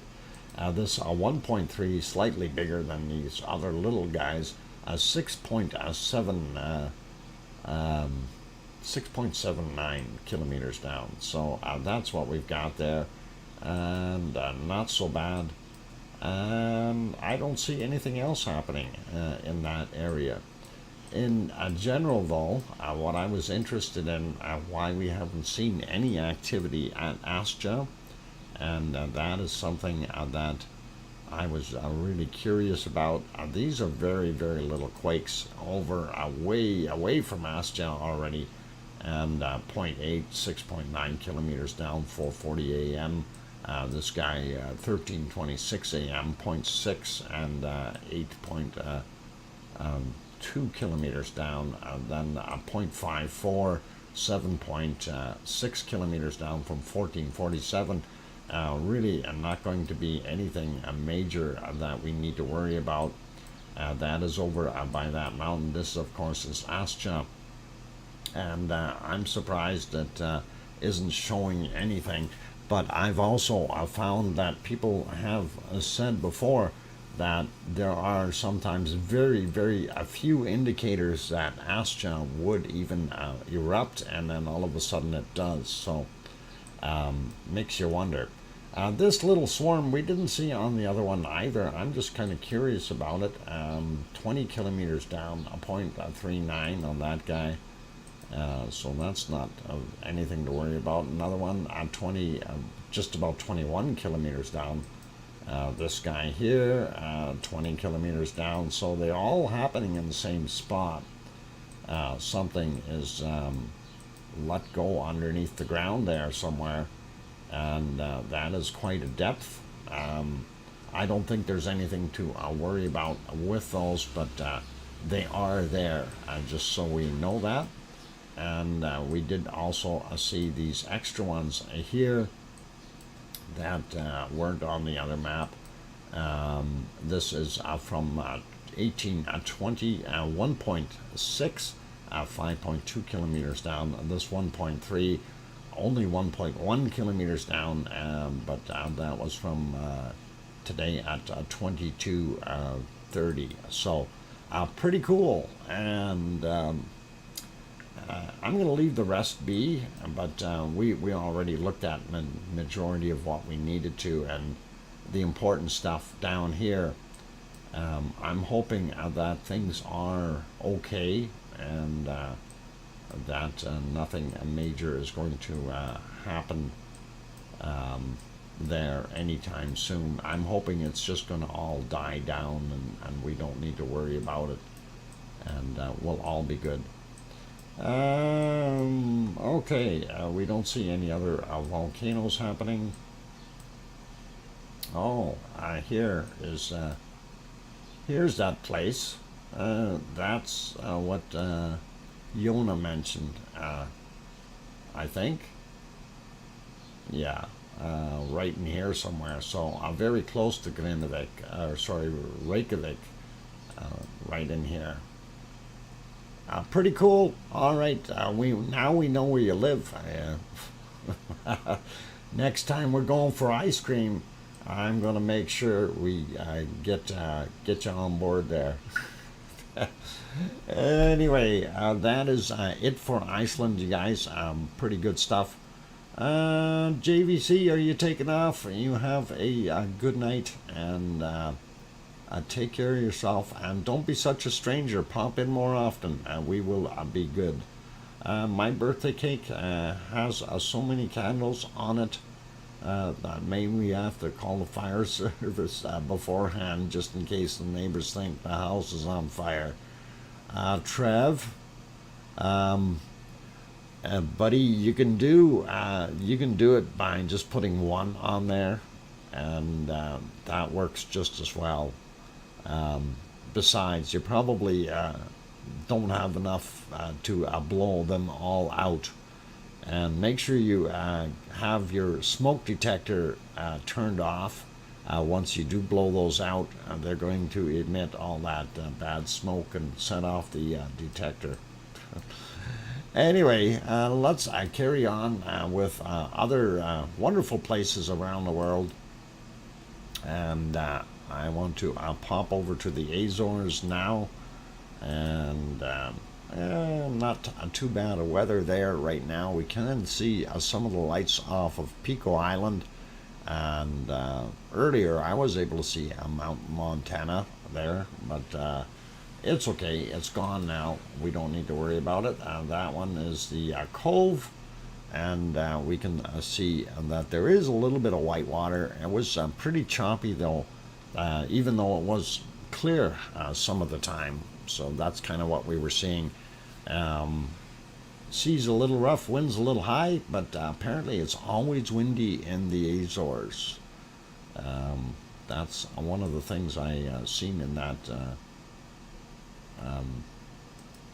This 1.3, slightly bigger than these other little guys, 6.79 kilometers down. So that's what we've got there, and not so bad. I don't see anything else happening in that area. In general, though, what I was interested in, why we haven't seen any activity at Astja, and that is something that I was really curious about. These are very, very little quakes over way away from Astia already, and 0.8, 6.9 kilometers down, 4:40 a.m. This guy 13:26 a.m. 0.6 and 8.2 kilometers down, then 0.54, 7.6 kilometers down from 14:47. Really not going to be anything major that we need to worry about. That is over by that mountain. This, of course, is Astia, and I'm surprised that isn't showing anything. But I've also found that people have said before that there are sometimes very, very few indicators that Astia would even erupt, and then all of a sudden it does. So makes you wonder. This little swarm we didn't see on the other one either. I'm just kind of curious about it. 20 kilometers down, a 0.39 on that guy. So that's not anything to worry about. Another one at 20, just about 21 kilometers down. This guy here, 20 kilometers down. So they're all happening in the same spot. Something is let go underneath the ground there somewhere, and that is quite a depth. I don't think there's anything to worry about with those, but they are there, just so we know that. And we did also see these extra ones here that weren't on the other map. This is from 1820, 1.6, 5.2 kilometers down. This 1.3, only 1.1 kilometers down, but that was from today at 22:30. So pretty cool. And I'm going to leave the rest be, but we already looked at the majority of what we needed to, and the important stuff down here. I'm hoping that things are okay, and that nothing major is going to happen there anytime soon. I'm hoping it's just going to all die down, and we don't need to worry about it, and we'll all be good. Okay, we don't see any other volcanoes happening. Oh, here is here's that place. That's what Yona mentioned, I think. Yeah, right in here somewhere. So very close to Grindavik, Reykjavik, right in here. Pretty cool. All right, we know where you live. Next time we're going for ice cream, I'm going to make sure we get you on board there. Anyway, that is it for Iceland, you guys. Pretty good stuff. JVC, are you taking off? You have a good night, and take care of yourself, and don't be such a stranger. Pop in more often. We will be good. My birthday cake has so many candles on it that maybe we have to call the fire service beforehand, just in case the neighbors think the house is on fire. Trev, buddy, you can do it by just putting one on there, and that works just as well. Besides, you probably don't have enough to blow them all out, and make sure you have your smoke detector turned off. Once you do blow those out, they're going to emit all that bad smoke and set off the detector. Anyway, let's carry on with other wonderful places around the world, and I want to pop over to the Azores now, and not too bad of weather there right now. We can see some of the lights off of Pico Island, and earlier I was able to see Mount Montana there, but it's okay. It's gone now. We don't need to worry about it. That one is the Cove, and we can see that there is a little bit of white water. It was pretty choppy though even though it was clear some of the time. So that's kind of what we were seeing. Sea's a little rough, wind's a little high, but apparently it's always windy in the Azores. That's one of the things I seen in that.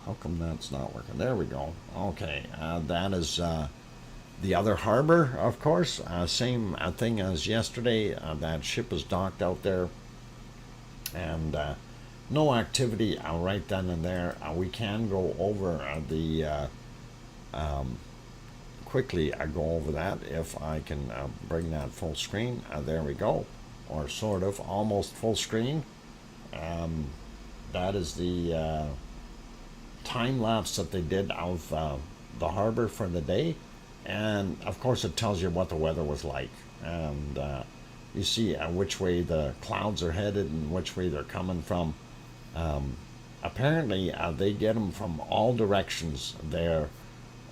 How come that's not working? There we go. Okay, that is the other harbor, of course. Same thing as yesterday. That ship is docked out there, and no activity right then and there. We can go over quickly. I go over that if I can bring that full screen. There we go, or sort of almost full screen. That is the time lapse that they did of the harbor for the day, and of course it tells you what the weather was like, and you see which way the clouds are headed and which way they're coming from. Apparently they get them from all directions there,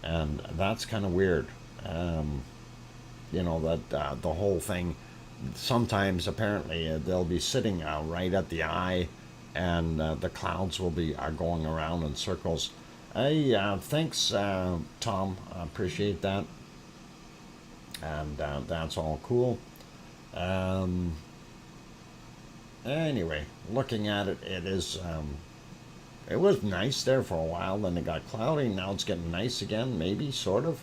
and that's kind of weird. You know, that the whole thing, sometimes apparently they'll be sitting right at the eye, and the clouds will be going around in circles. Hey, thanks, Tom. I appreciate that. And that's all cool. Anyway, looking at it, it is. It was nice there for a while, then it got cloudy. Now it's getting nice again, maybe, sort of.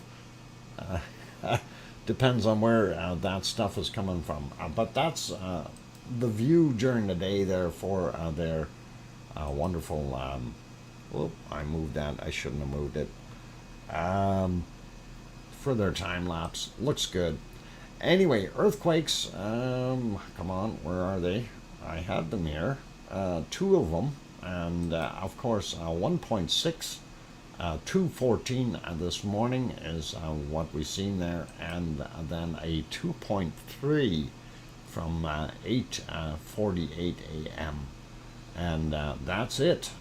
Depends on where that stuff is coming from. But that's the view during the day there for their wonderful. I moved that. I shouldn't have moved it. For their time lapse, looks good. Anyway, earthquakes. Come on, where are they? I had them here. 2 of them, and of course 1.6. 214 this morning is what we've seen there, and then a 2.3 from 8:48 a.m. and that's it.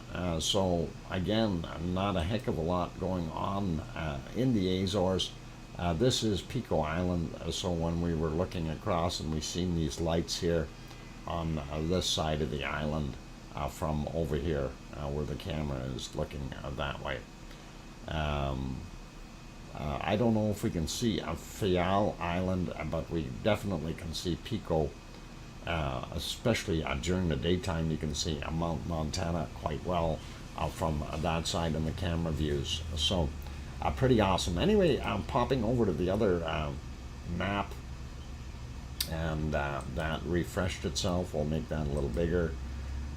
So again, not a heck of a lot going on in the Azores. This is Pico Island, so when we were looking across and we seen these lights here on this side of the island from over here where the camera is looking that way. I don't know if we can see Fial Island, but we definitely can see Pico, especially during the daytime. You can see Mount Montana quite well from that side in the camera views. So pretty awesome. Anyway, I'm popping over to the other map, and that refreshed itself. We'll make that a little bigger.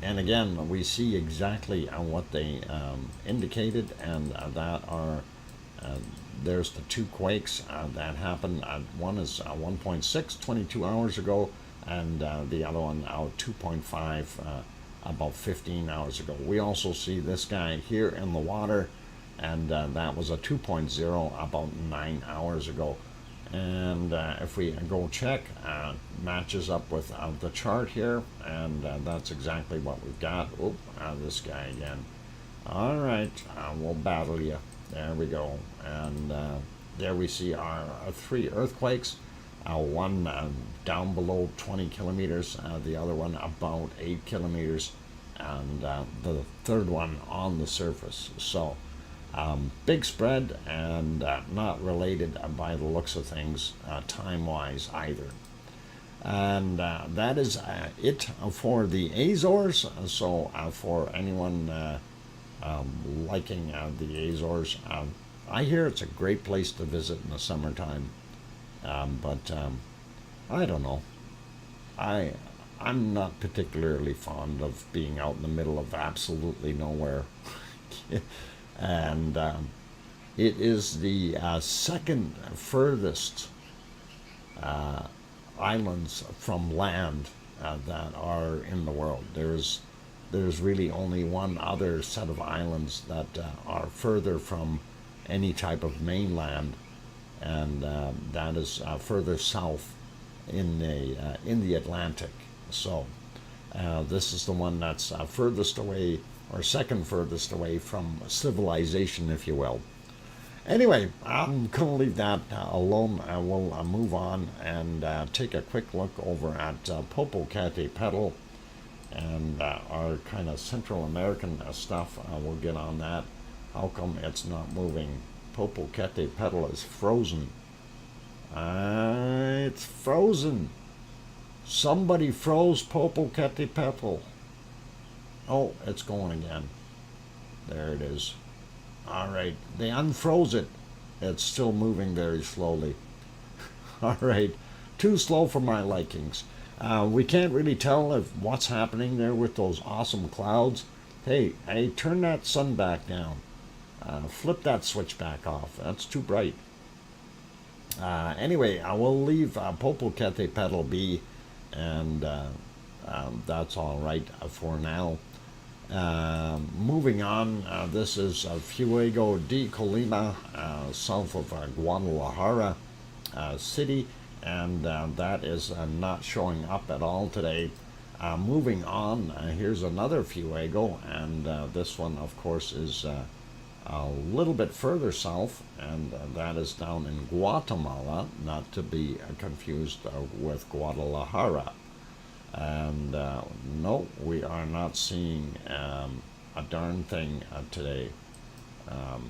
And again, we see exactly what they indicated, and that are there's the 2 quakes that happened. One is 1.6, 22 hours ago, and the other one 2.5 about 15 hours ago. We also see this guy here in the water, and that was a 2.0 about 9 hours ago. And if we go check, matches up with the chart here, and that's exactly what we've got. Oop, this guy again. All right, we'll battle you. There we go. And there we see our 3 earthquakes. One down below 20 kilometers, the other one about 8 kilometers, and the third one on the surface. So big spread, and not related by the looks of things time-wise either. And that is it for the Azores. So for anyone liking the Azores, I hear it's a great place to visit in the summertime. But I don't know. I'm not particularly fond of being out in the middle of absolutely nowhere. And it is the second furthest islands from land that are in the world. There's really only one other set of islands that are further from any type of mainland, and that is further south in the Atlantic. So this is the one that's furthest away, or second furthest away from civilization, if you will. Anyway, I'm going to leave that alone. I will move on and take a quick look over at Popocatépetl and our kind of Central American stuff. We'll get on that. How come it's not moving? Popocatépetl is frozen. It's frozen. Somebody froze Popocatépetl. Oh, it's going again. There it is. All right, they unfroze it. It's still moving very slowly. All right, too slow for my likings. We can't really tell if what's happening there with those awesome clouds. Hey, turn that sun back down. Flip that switch back off. That's too bright. Anyway, I will leave Popocatépetl be, and that's all right for now. Moving on, this is Fuego de Colima, south of Guadalajara city, and that is not showing up at all today. Moving on, here's another Fuego, and this one, of course, is a little bit further south, and that is down in Guatemala, not to be confused with Guadalajara. And no, we are not seeing a darn thing today.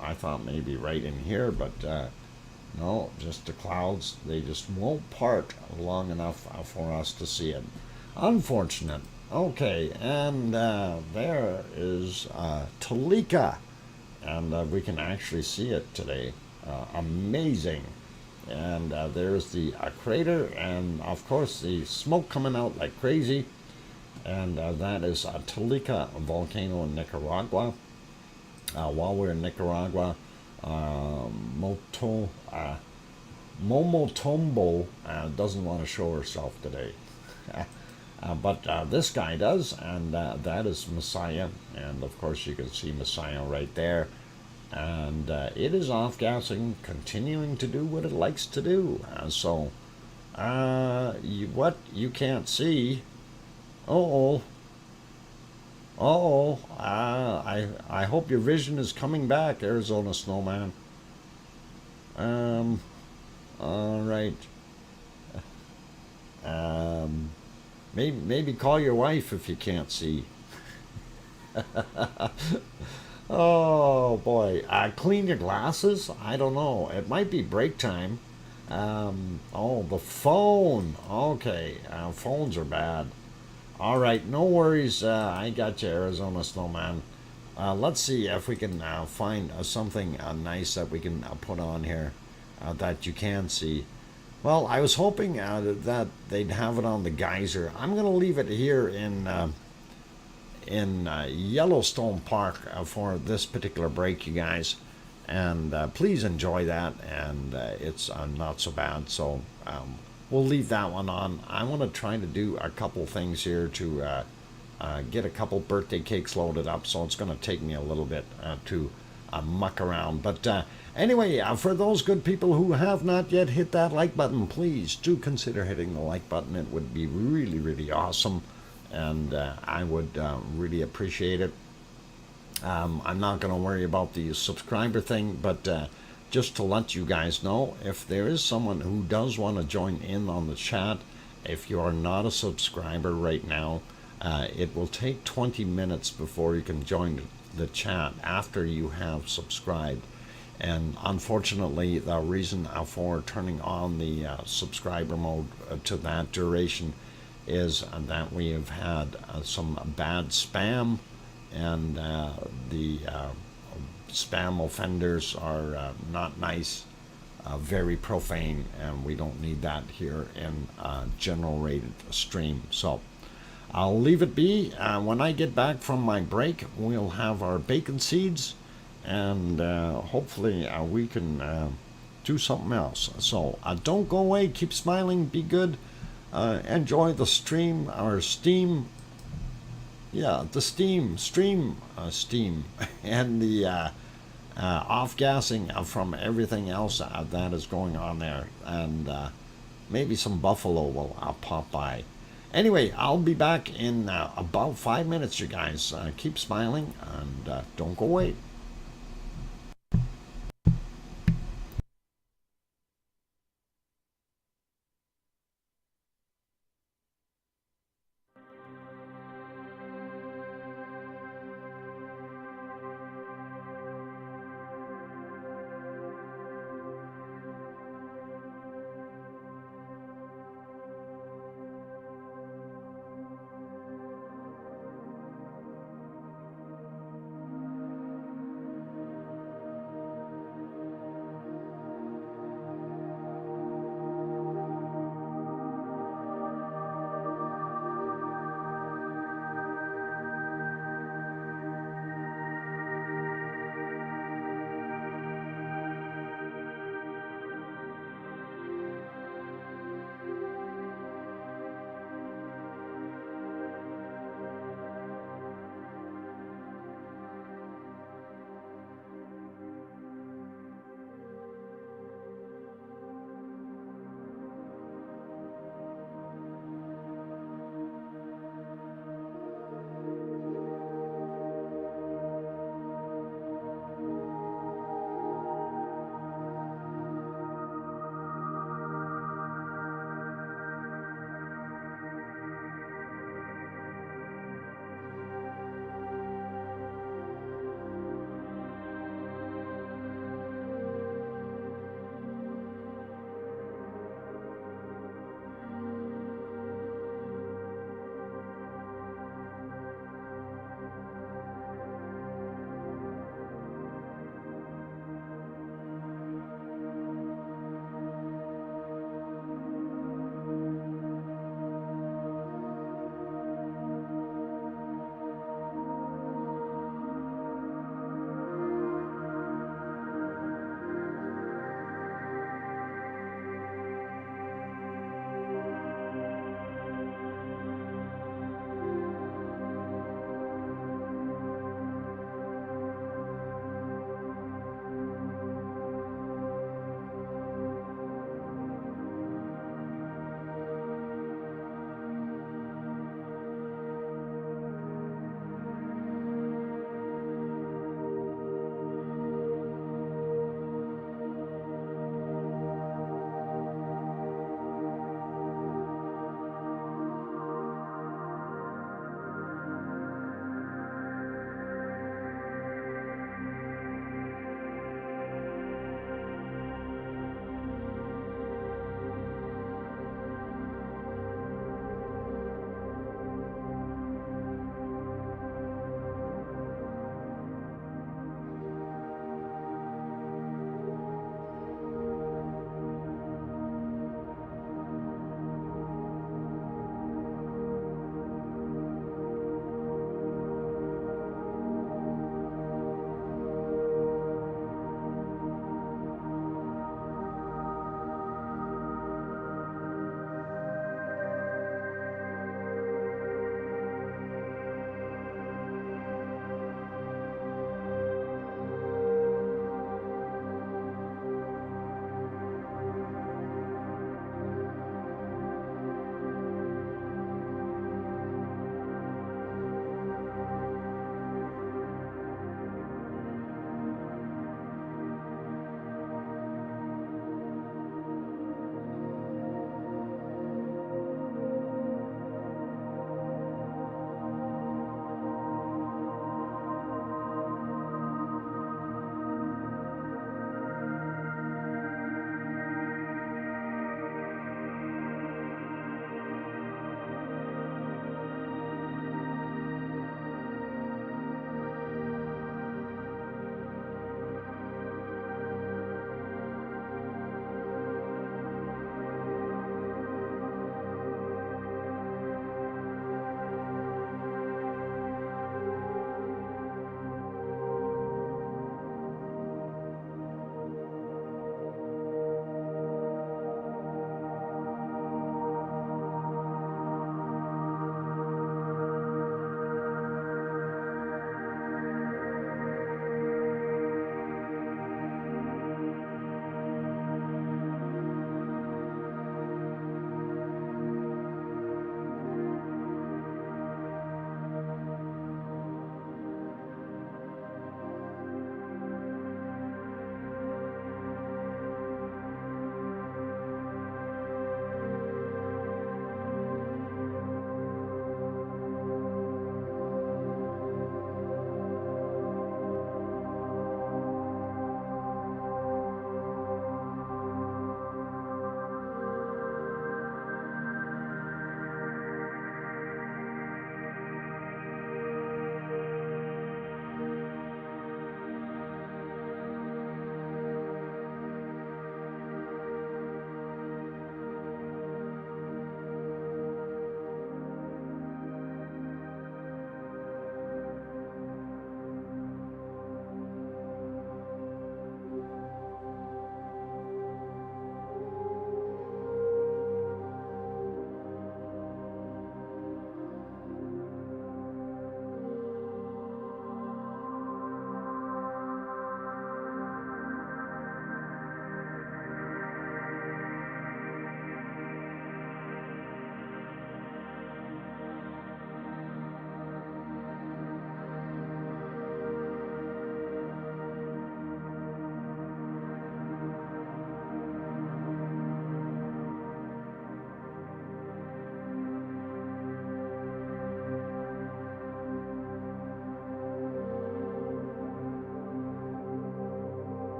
I thought maybe right in here, but no, just the clouds. They just won't part long enough for us to see it. Unfortunate. Okay, and there is Tolica, and we can actually see it today. Amazing. And there's the crater, and of course the smoke coming out like crazy, and that is Tolica volcano in Nicaragua. While we're in Nicaragua, Momotombo doesn't want to show herself today. But this guy does, and that is Messiah, and of course you can see Messiah right there. And it is off-gassing, continuing to do what it likes to do. What you can't see. I hope your vision is coming back, Arizona Snowman. All right. Maybe call your wife if you can't see. Oh boy, clean your glasses? I don't know. It might be break time. Oh, the phone. Okay, phones are bad. All right, no worries. I got you, Arizona Snowman. Let's see if we can find something nice that we can put on here that you can see. Well, I was hoping that they'd have it on the geyser. I'm going to leave it here in Yellowstone Park for this particular break, you guys, and please enjoy that, and it's not so bad, so we'll leave that one on. I want to try to do a couple things here to get a couple birthday cakes loaded up, so it's going to take me a little bit to muck around, but anyway, for those good people who have not yet hit that like button, please do consider hitting the like button. It would be really, really awesome, and I would really appreciate it. I'm not going to worry about the subscriber thing, but just to let you guys know, if there is someone who does want to join in on the chat, if you are not a subscriber right now, it will take 20 minutes before you can join the chat after you have subscribed. And unfortunately, the reason for turning on the subscriber mode to that duration is that we have had some bad spam, and the spam offenders are not nice, very profane, and we don't need that here in a general rated stream. So I'll leave it be. When I get back from my break, we'll have our bacon seeds, and hopefully we can do something else. So don't go away, keep smiling, be good. Enjoy the stream, or steam, the steam, and the off-gassing from everything else that is going on there, and maybe some buffalo will pop by. Anyway, I'll be back in about 5 minutes, you guys. Keep smiling, and don't go away.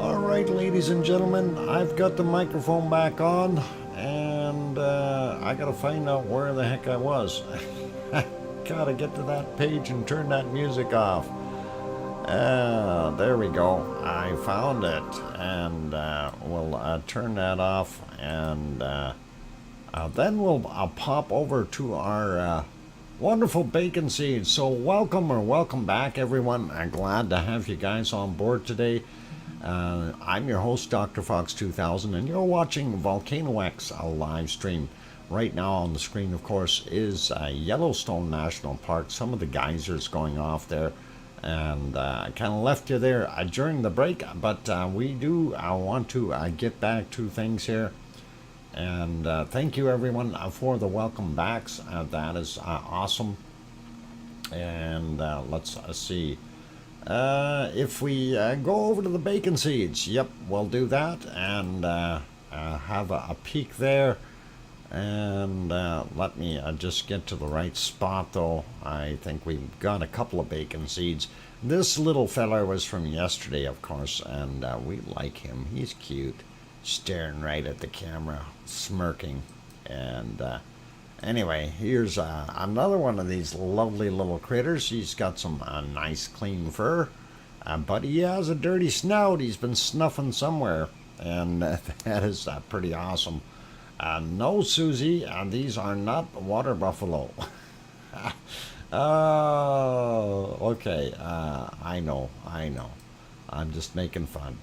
All right, ladies and gentlemen, I've got the microphone back on, and I gotta find out where the heck I was. I gotta get to that page and turn that music off. There we go. I found it, and we'll turn that off, and then we'll pop over to our wonderful bacon seeds. So welcome back, everyone. I'm glad to have you guys on board today. I'm your host, DrFox2000, and you're watching VolcanoX, a live stream. Right now on the screen, of course, is Yellowstone National Park. Some of the geysers going off there, and I kind of left you there during the break, but we do want to get back to things here. And thank you, everyone, for the welcome backs. That is awesome. And let's see. If we go over to the bacon seeds, yep, we'll do that, and have a peek there. And let me just get to the right spot, though. I think we've got a couple of bacon seeds. This little fella was from yesterday, of course, and we like him. He's cute, staring right at the camera, smirking. And anyway, here's another one of these lovely little critters. He's got some nice clean fur, but he has a dirty snout. He's been snuffing somewhere, and that is pretty awesome. No, Susie, these are not water buffalo. Oh, okay. I know. I'm just making fun.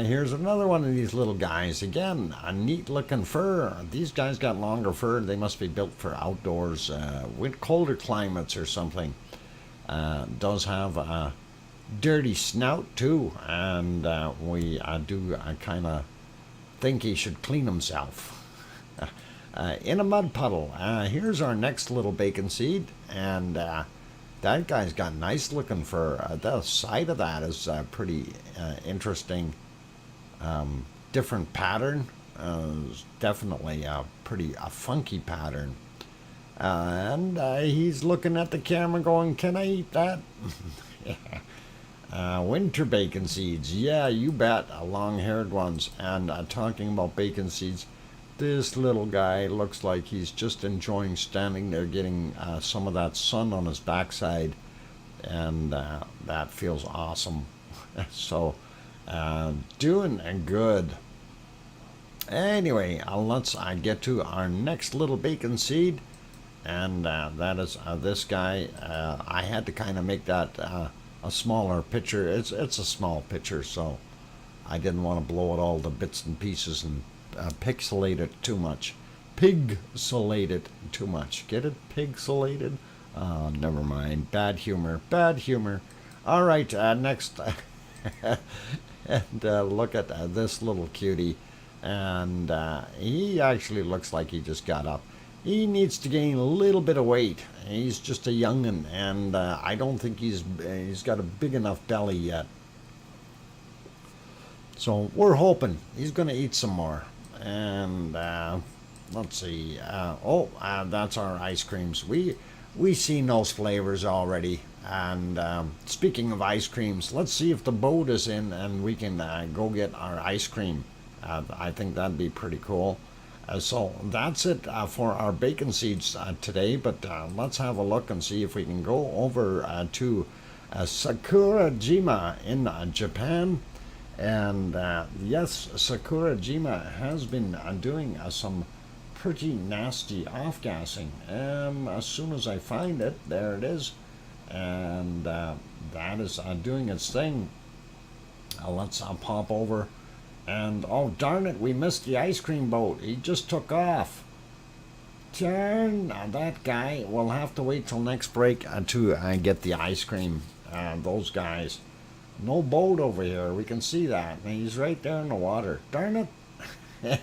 Here's another one of these little guys. Again, a neat looking fur. These guys got longer fur. They must be built for outdoors with colder climates or something. Does have a dirty snout too, and we do kind of think he should clean himself. In a mud puddle. Here's our next little bacon seed, and that guy's got nice looking fur. The side of that is pretty interesting. Different pattern. Definitely a funky pattern. And he's looking at the camera going, "Can I eat that?" Winter bacon seeds. Yeah, you bet. Long-haired ones. And talking about bacon seeds, this little guy looks like he's just enjoying standing there getting some of that sun on his backside, and that feels awesome. So doing good. Anyway, let's get to our next little bacon seed, and that is this guy. I had to kind of make that a smaller picture. It's a small picture, so I didn't want to blow it all to bits and pieces and pixelate it too much. Pixelate it too much. Get it? Pixelated? Never mind. Bad humor. All right, next. And look at this little cutie. And he actually looks like he just got up. He needs to gain a little bit of weight. He's just a young'un, and I don't think he's got a big enough belly yet. So we're hoping he's going to eat some more. And let's see. That's our ice creams. We seen those flavors already. And speaking of ice creams, let's see if the boat is in and we can go get our ice cream. I think that'd be pretty cool. So that's it for our bacon seeds today. But let's have a look and see if we can go over to Sakurajima in Japan. And yes, Sakurajima has been doing some pretty nasty off-gassing. As soon as I find it, there it is. And that is doing its thing. Let's pop over. And oh, darn it, we missed the ice cream boat. He just took off. Darn that guy. We'll have to wait till next break to get the ice cream. Those guys. No boat over here. We can see that. He's right there in the water. Darn it.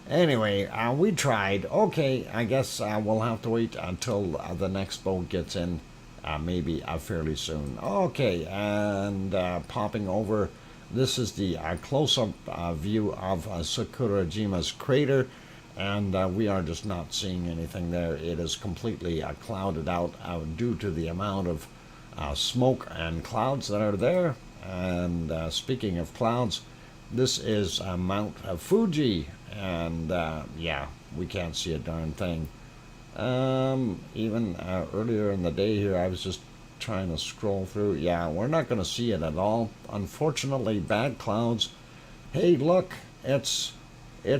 Anyway, we tried. Okay, I guess we'll have to wait until the next boat gets in. Maybe fairly soon. Okay, and popping over. This is the close-up view of Sakurajima's crater. And we are just not seeing anything there. It is completely clouded out due to the amount of smoke and clouds that are there. And speaking of clouds, this is Mount Fuji, and yeah, we can't see a darn thing. Even earlier in the day here, I was just trying to scroll through. Yeah, we're not going to see it at all. Unfortunately, bad clouds. Hey, look, it's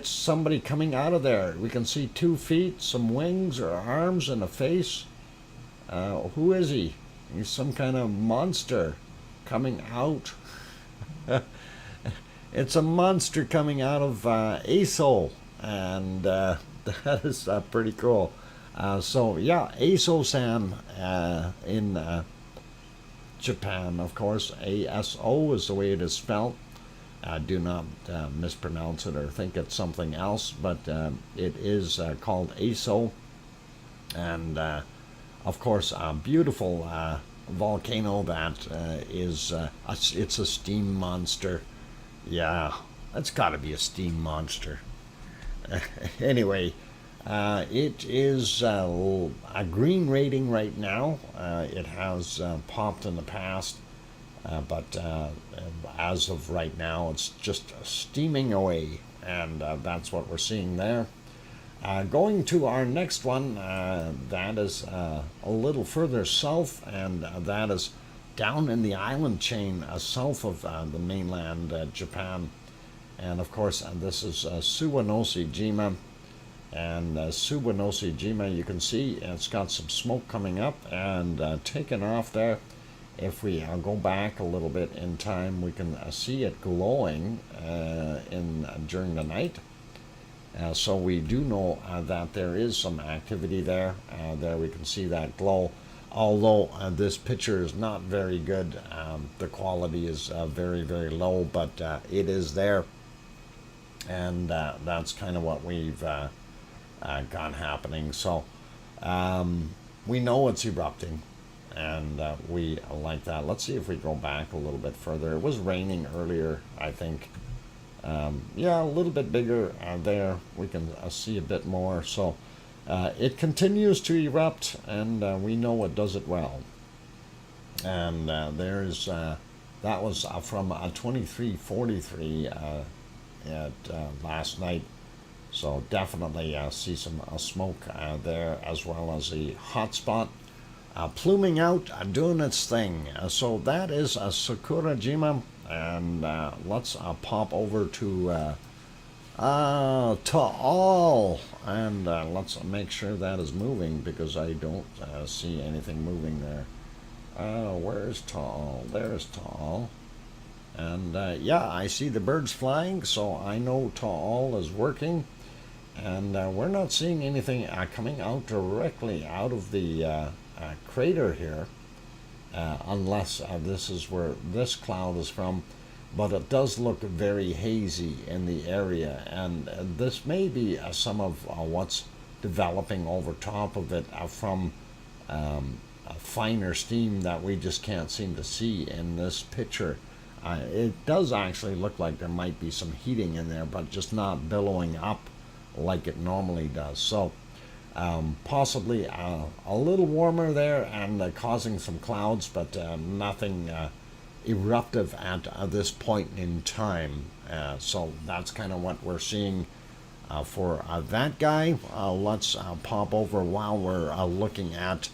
somebody coming out of there. We can see 2 feet, some wings or arms, and a face. Who is he? He's some kind of monster coming out. It's a monster coming out of Aso, and that is pretty cool. So yeah, Aso-san in Japan, of course. ASO is the way it is spelled. Do not mispronounce it or think it's something else, but it is called Aso, and of course a beautiful volcano that is it's a steam monster. Yeah, that's got to be a steam monster. Anyway, it is a green rating right now. It has popped in the past, but as of right now, it's just steaming away, and that's what we're seeing there. Going to our next one, that is a little further south, and that is down in the island chain south of the mainland Japan. And of course, this is Suwanoshi-jima. And Suwanoshi-jima, you can see it's got some smoke coming up and taking off there. If we go back a little bit in time, we can see it glowing during the night. So we do know that there is some activity there. There we can see that glow. Although this picture is not very good, the quality is very, very low, but it is there. And that's kind of what we've got happening. So we know it's erupting, and we like that. Let's see if we go back a little bit further. It was raining earlier, I think. Yeah, a little bit bigger there. We can see a bit more. So it continues to erupt, and we know it does it well. And there's that was from 2343 at last night. So definitely see some smoke there, as well as the hot spot pluming out, doing its thing. So that is Sakurajima, and let's pop over to Taal, and let's make sure that is moving, because I don't see anything moving there. Where's Taal? There's Taal. And yeah, I see the birds flying, so I know Taal is working. And we're not seeing anything coming out directly out of the crater here, unless this is where this cloud is from. But it does look very hazy in the area, and this may be some of what's developing over top of it from a finer steam that we just can't seem to see in this picture. It does actually look like there might be some heating in there, but just not billowing up like it normally does. So possibly a little warmer there and causing some clouds, but nothing eruptive at this point in time. So that's kind of what we're seeing for that guy. Let's pop over while we're looking at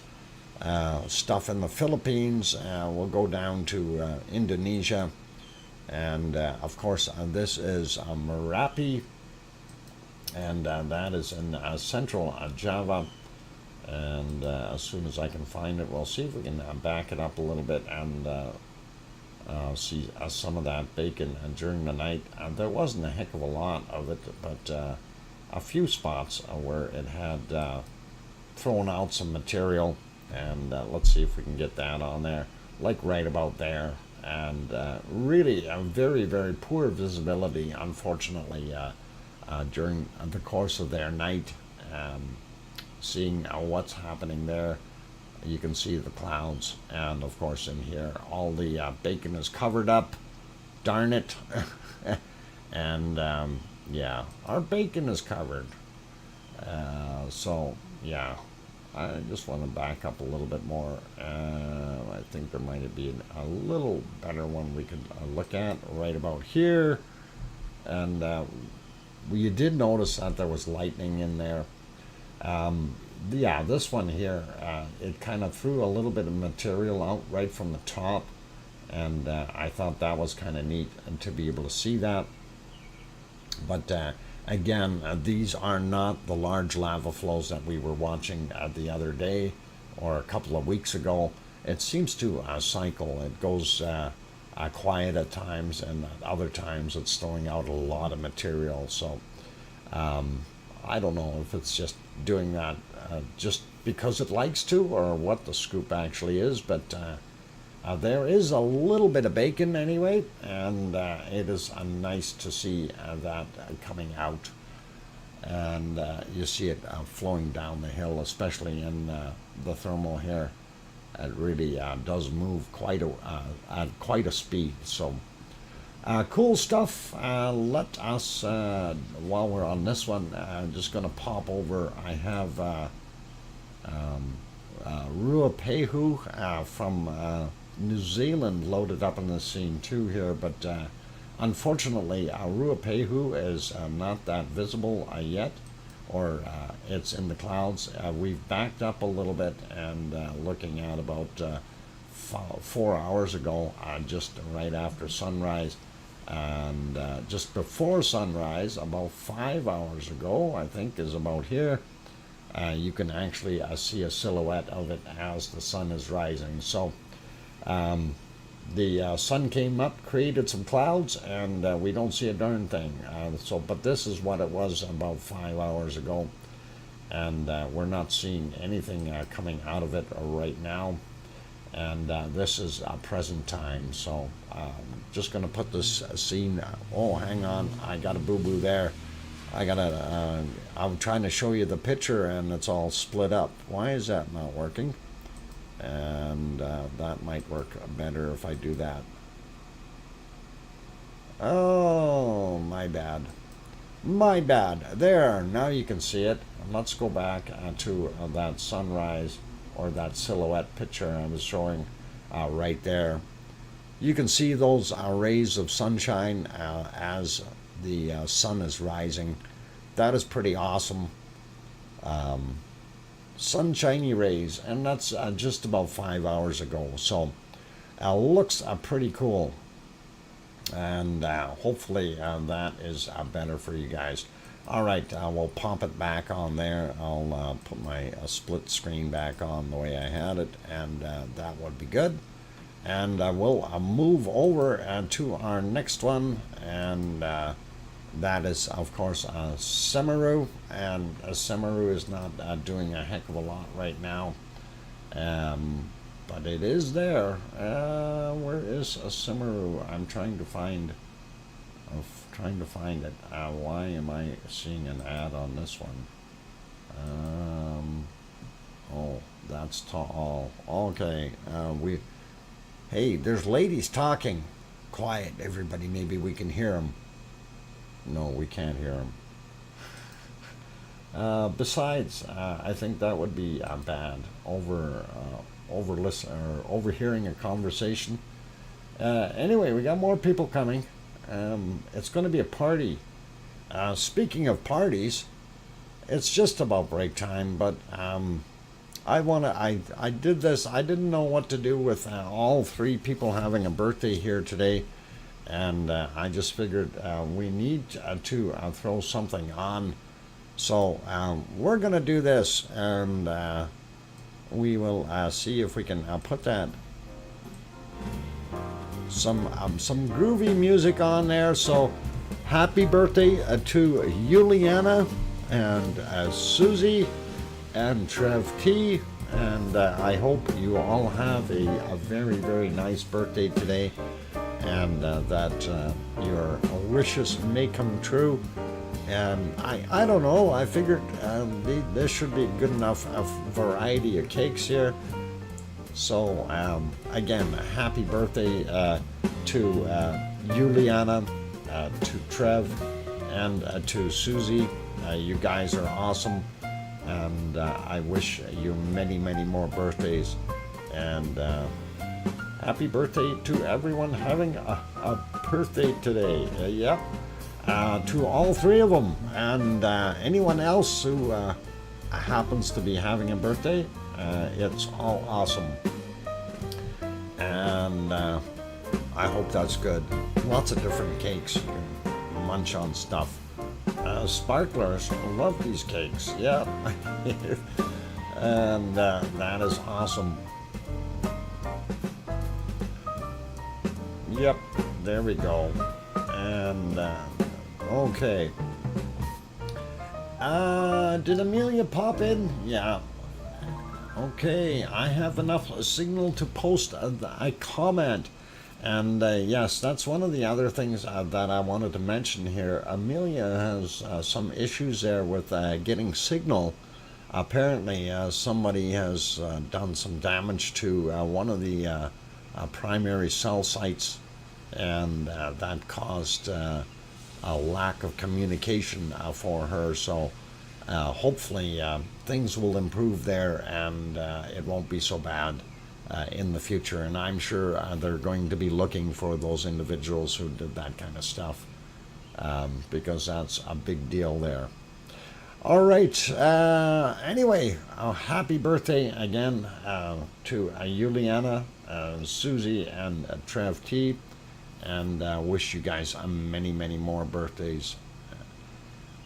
stuff in the Philippines. We'll go down to Indonesia, and of course this is Merapi, and that is in central Java. And as soon as I can find it, we'll see if we can back it up a little bit and see some of that bacon during the night. There wasn't a heck of a lot of it, but a few spots where it had thrown out some material, and let's see if we can get that on there, like right about there. And really a very, very poor visibility, unfortunately, during the course of their night. Seeing what's happening there, you can see the clouds, and of course in here all the bacon is covered up. Darn it. And yeah, our bacon is covered. So yeah, I just want to back up a little bit more. I think there might be a little better one we could look at right about here. And you did notice that there was lightning in there. Yeah, this one here, it kind of threw a little bit of material out right from the top. And I thought that was kind of neat to be able to see that. But again, these are not the large lava flows that we were watching the other day or a couple of weeks ago. It seems to cycle. It goes quiet at times, and at other times it's throwing out a lot of material. So I don't know if it's just doing that just because it likes to, or what the scoop actually is, but there is a little bit of bacon anyway, and it is nice to see that coming out. And you see it flowing down the hill, especially in the thermal here. It really does move at quite a speed. So cool stuff. Let us, while we're on this one, I'm just going to pop over. I have Ruapehu from New Zealand loaded up in the scene too here, but unfortunately Ruapehu is not that visible yet, or it's in the clouds. We've backed up a little bit, and looking at about 4 hours ago, just right after sunrise, and just before sunrise, about 5 hours ago, I think is about here, you can actually see a silhouette of it as the sun is rising. So the sun came up, created some clouds, and we don't see a darn thing. But this is what it was about 5 hours ago, and we're not seeing anything coming out of it right now. And this is present time. So just going to put this scene. Oh, hang on, I got a boo-boo there. I'm trying to show you the picture, and it's all split up. Why is that not working? And that might work better if I do that. Oh, my bad. There, now you can see it. Let's go back to that sunrise, or that silhouette picture I was showing right there. You can see those rays of sunshine as the sun is rising. That is pretty awesome. Sunshiny rays, and that's just about 5 hours ago. So looks pretty cool, and hopefully that is better for you guys. All right, we'll pop it back on there. I'll put my split screen back on the way I had it, and that would be good. And we'll move over to our next one, and that is, of course, Semeru, and Semeru is not doing a heck of a lot right now, but it is there. Where is Semeru? I'm trying to find it. Why am I seeing an ad on this one? Oh, that's tall. Okay, hey, there's ladies talking. Quiet, everybody. Maybe we can hear them. No, we can't hear them. Besides, I think that would be bad. Overhearing a conversation. Anyway, we got more people coming. It's going to be a party. Speaking of parties, it's just about break time, but I did this. I didn't know what to do with all three people having a birthday here today. And I just figured we need to throw something on. So we're going to do this, and we will see if we can put that some groovy music on there. So happy birthday to Juliana and Susie and Trev T. And I hope you all have a very, very nice birthday today, and that your wishes may come true. And I don't know, I figured this should be good enough variety of cakes here. So again, happy birthday to Juliana, to Trev, and to Susie. You guys are awesome. And I wish you many, many more birthdays. And happy birthday to everyone having a birthday today. Yep. To all three of them. And anyone else who happens to be having a birthday, it's all awesome. And I hope that's good. Lots of different cakes. You can munch on stuff. Sparklers, love these cakes. Yeah. And that is awesome. Yep, there we go. And okay. Did Amelia pop in? Yeah. Okay, I have enough signal to post a comment. And yes, that's one of the other things that I wanted to mention here. Amelia has some issues there with getting signal. Apparently, somebody has done some damage to one of the primary cell sites, and that caused a lack of communication for her. So hopefully things will improve there, and it won't be so bad in the future. And I'm sure they're going to be looking for those individuals who did that kind of stuff, because that's a big deal there. All right. Anyway, happy birthday again to Juliana, Susie, and Trev T. And wish you guys many, many more birthdays.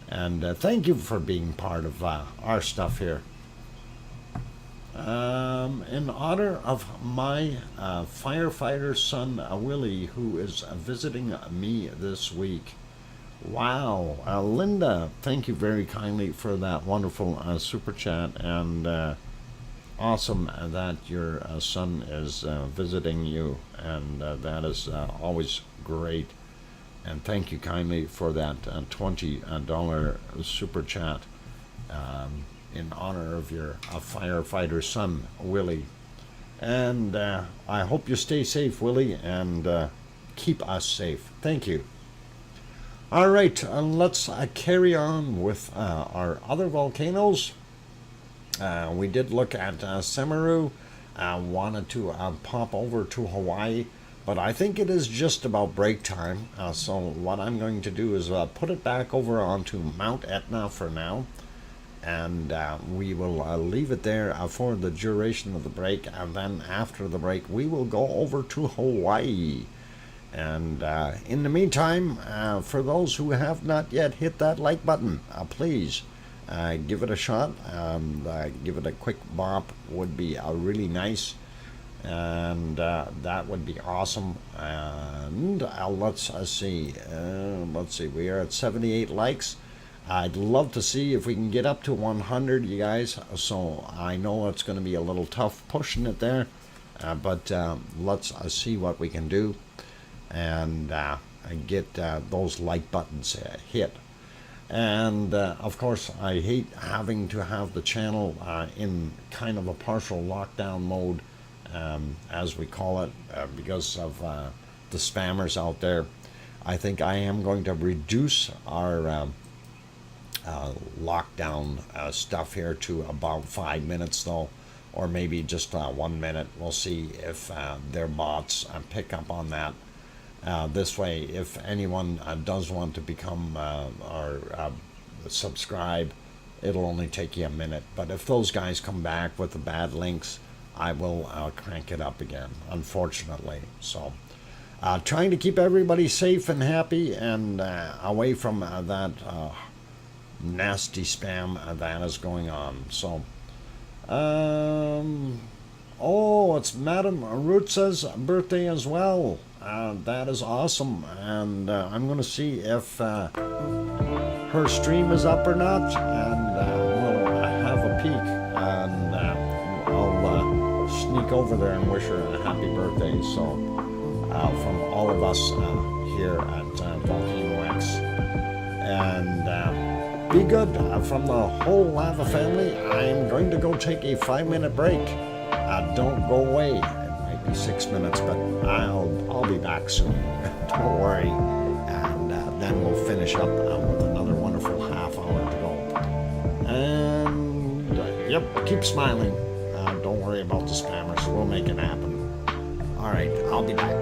And thank you for being part of our stuff here. In honor of my firefighter son, Willie, who is visiting me this week. Wow. Linda, thank you very kindly for that wonderful super chat. And awesome that your son is visiting you. And that is always great. And thank you kindly for that $20 super chat. In honor of your firefighter son, Willie. And I hope you stay safe, Willie, and keep us safe. Thank you. All right, let's carry on with our other volcanoes. We did look at Semeru. Wanted to pop over to Hawaii, but I think it is just about break time. So what I'm going to do is put it back over onto Mount Etna for now. And we will leave it there for the duration of the break, and then after the break we will go over to Hawaii. And in the meantime, for those who have not yet hit that like button, please give it a shot. Give it a quick bop would be really nice, and that would be awesome. And let's see, we are at 78 likes. I'd love to see if we can get up to 100, you guys. So I know it's going to be a little tough pushing it there, but let's see what we can do and get those like buttons hit. And of course, I hate having to have the channel in kind of a partial lockdown mode, as we call it, because of the spammers out there. I think I am going to reduce our lockdown stuff here to about 5 minutes though, or maybe just 1 minute. We'll see if their bots pick up on that. This way, if anyone does want to become or subscribe, it'll only take you a minute. But if those guys come back with the bad links, I will crank it up again, unfortunately. So trying to keep everybody safe and happy and away from that nasty spam that is going on. So oh, it's Madam Rutza's birthday as well. That is awesome, and I'm going to see if her stream is up or not, and we'll have a peek, and I'll sneak over there and wish her a happy birthday. So from all of us here at VolcanoX, and be good from the whole Lava family. I'm going to go take a 5-minute break. Don't go away. It might be 6 minutes, but I'll be back soon. Don't worry. And then we'll finish up with another wonderful half hour to go. And Yep, keep smiling. Don't worry about the spammers. We'll make it happen. All right, I'll be back.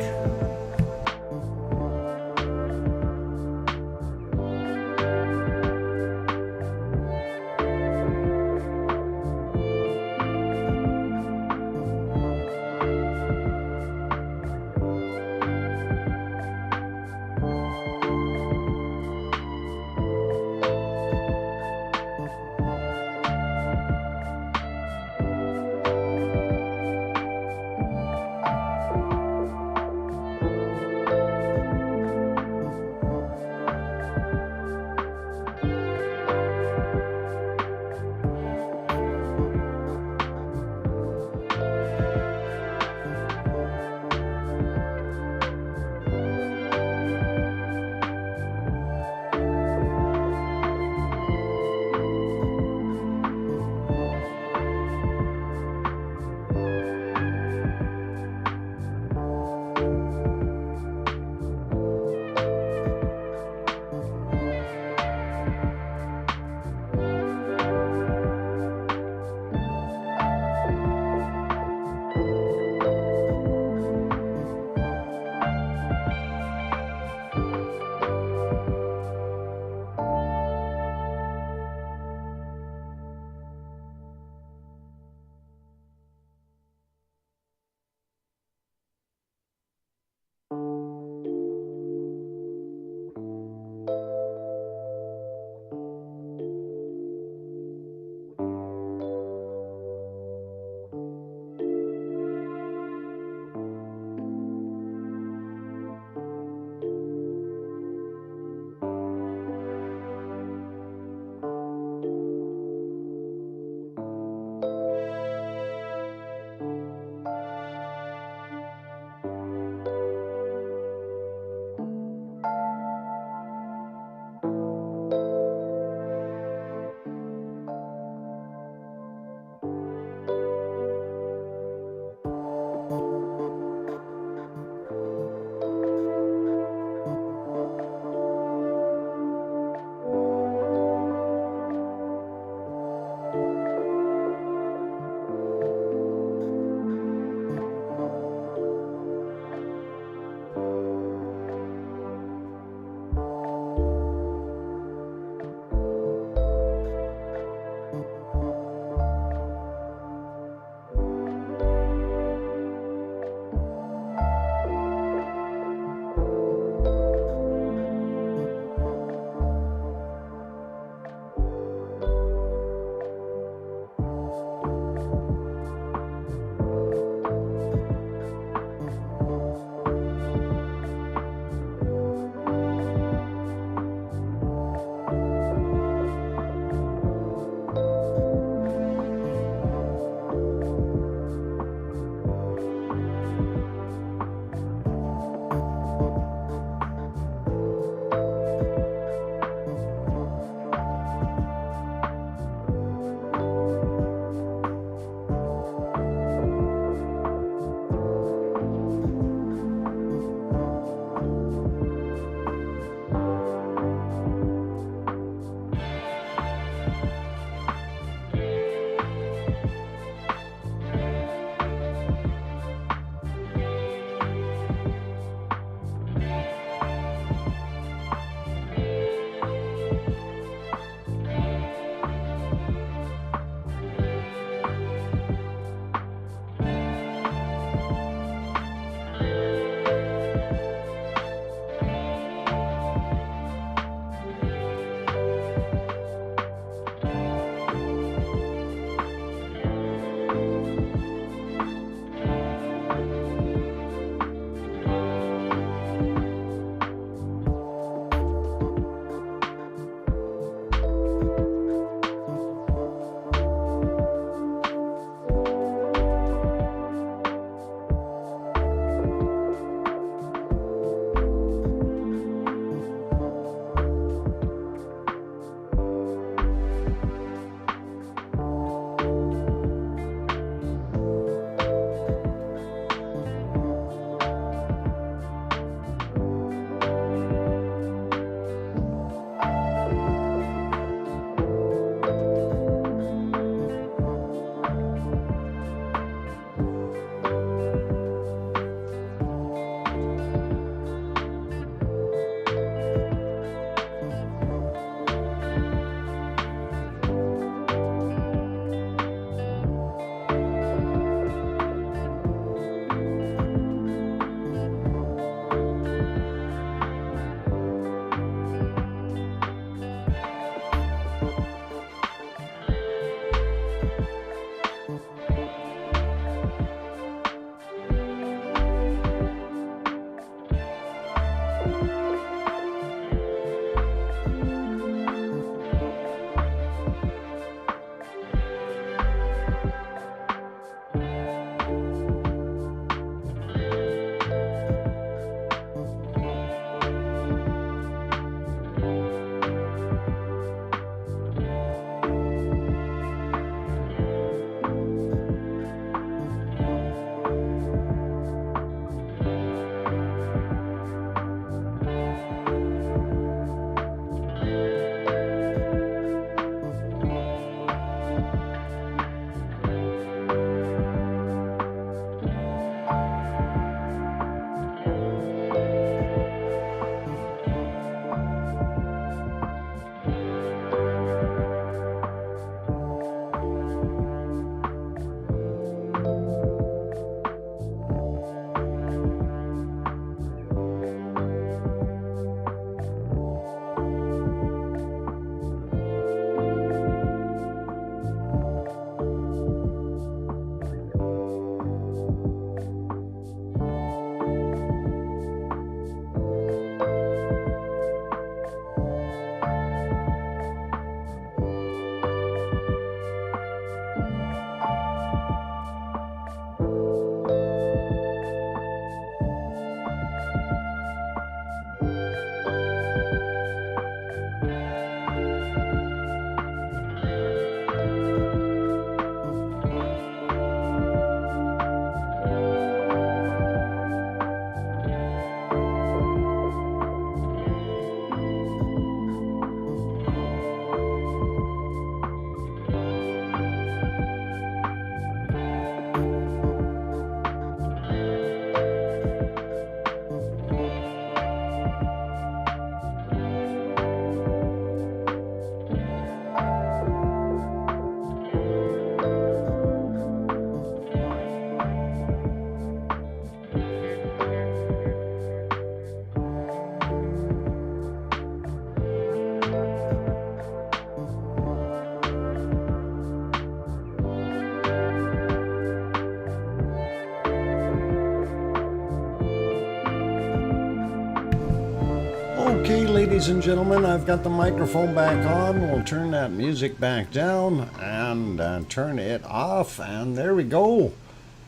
ladies and gentlemen, I've got the microphone back on. We'll turn that music back down and turn it off, and there we go.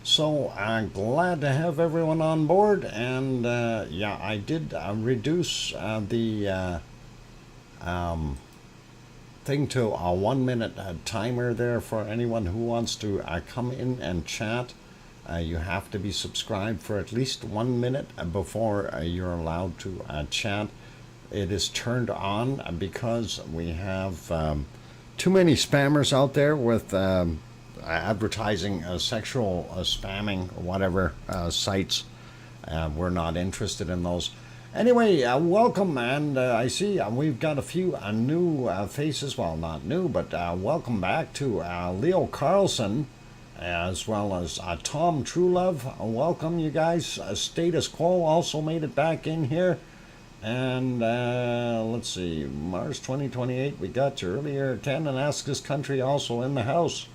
So I'm glad to have everyone on board, and yeah, I did reduce the thing to a 1 minute timer there for anyone who wants to come in and chat. You have to be subscribed for at least 1 minute before you're allowed to chat. It is turned on because we have too many spammers out there with advertising sexual spamming or whatever sites. We're not interested in those. Anyway, welcome, and I see we've got a few new faces. Well, not new, but welcome back to Leo Carlson, as well as Tom Truelove. Welcome, you guys. Status Quo also made it back in here. And let's see, Mars 2028, we got you earlier. 10 and Ask This Country also in the house.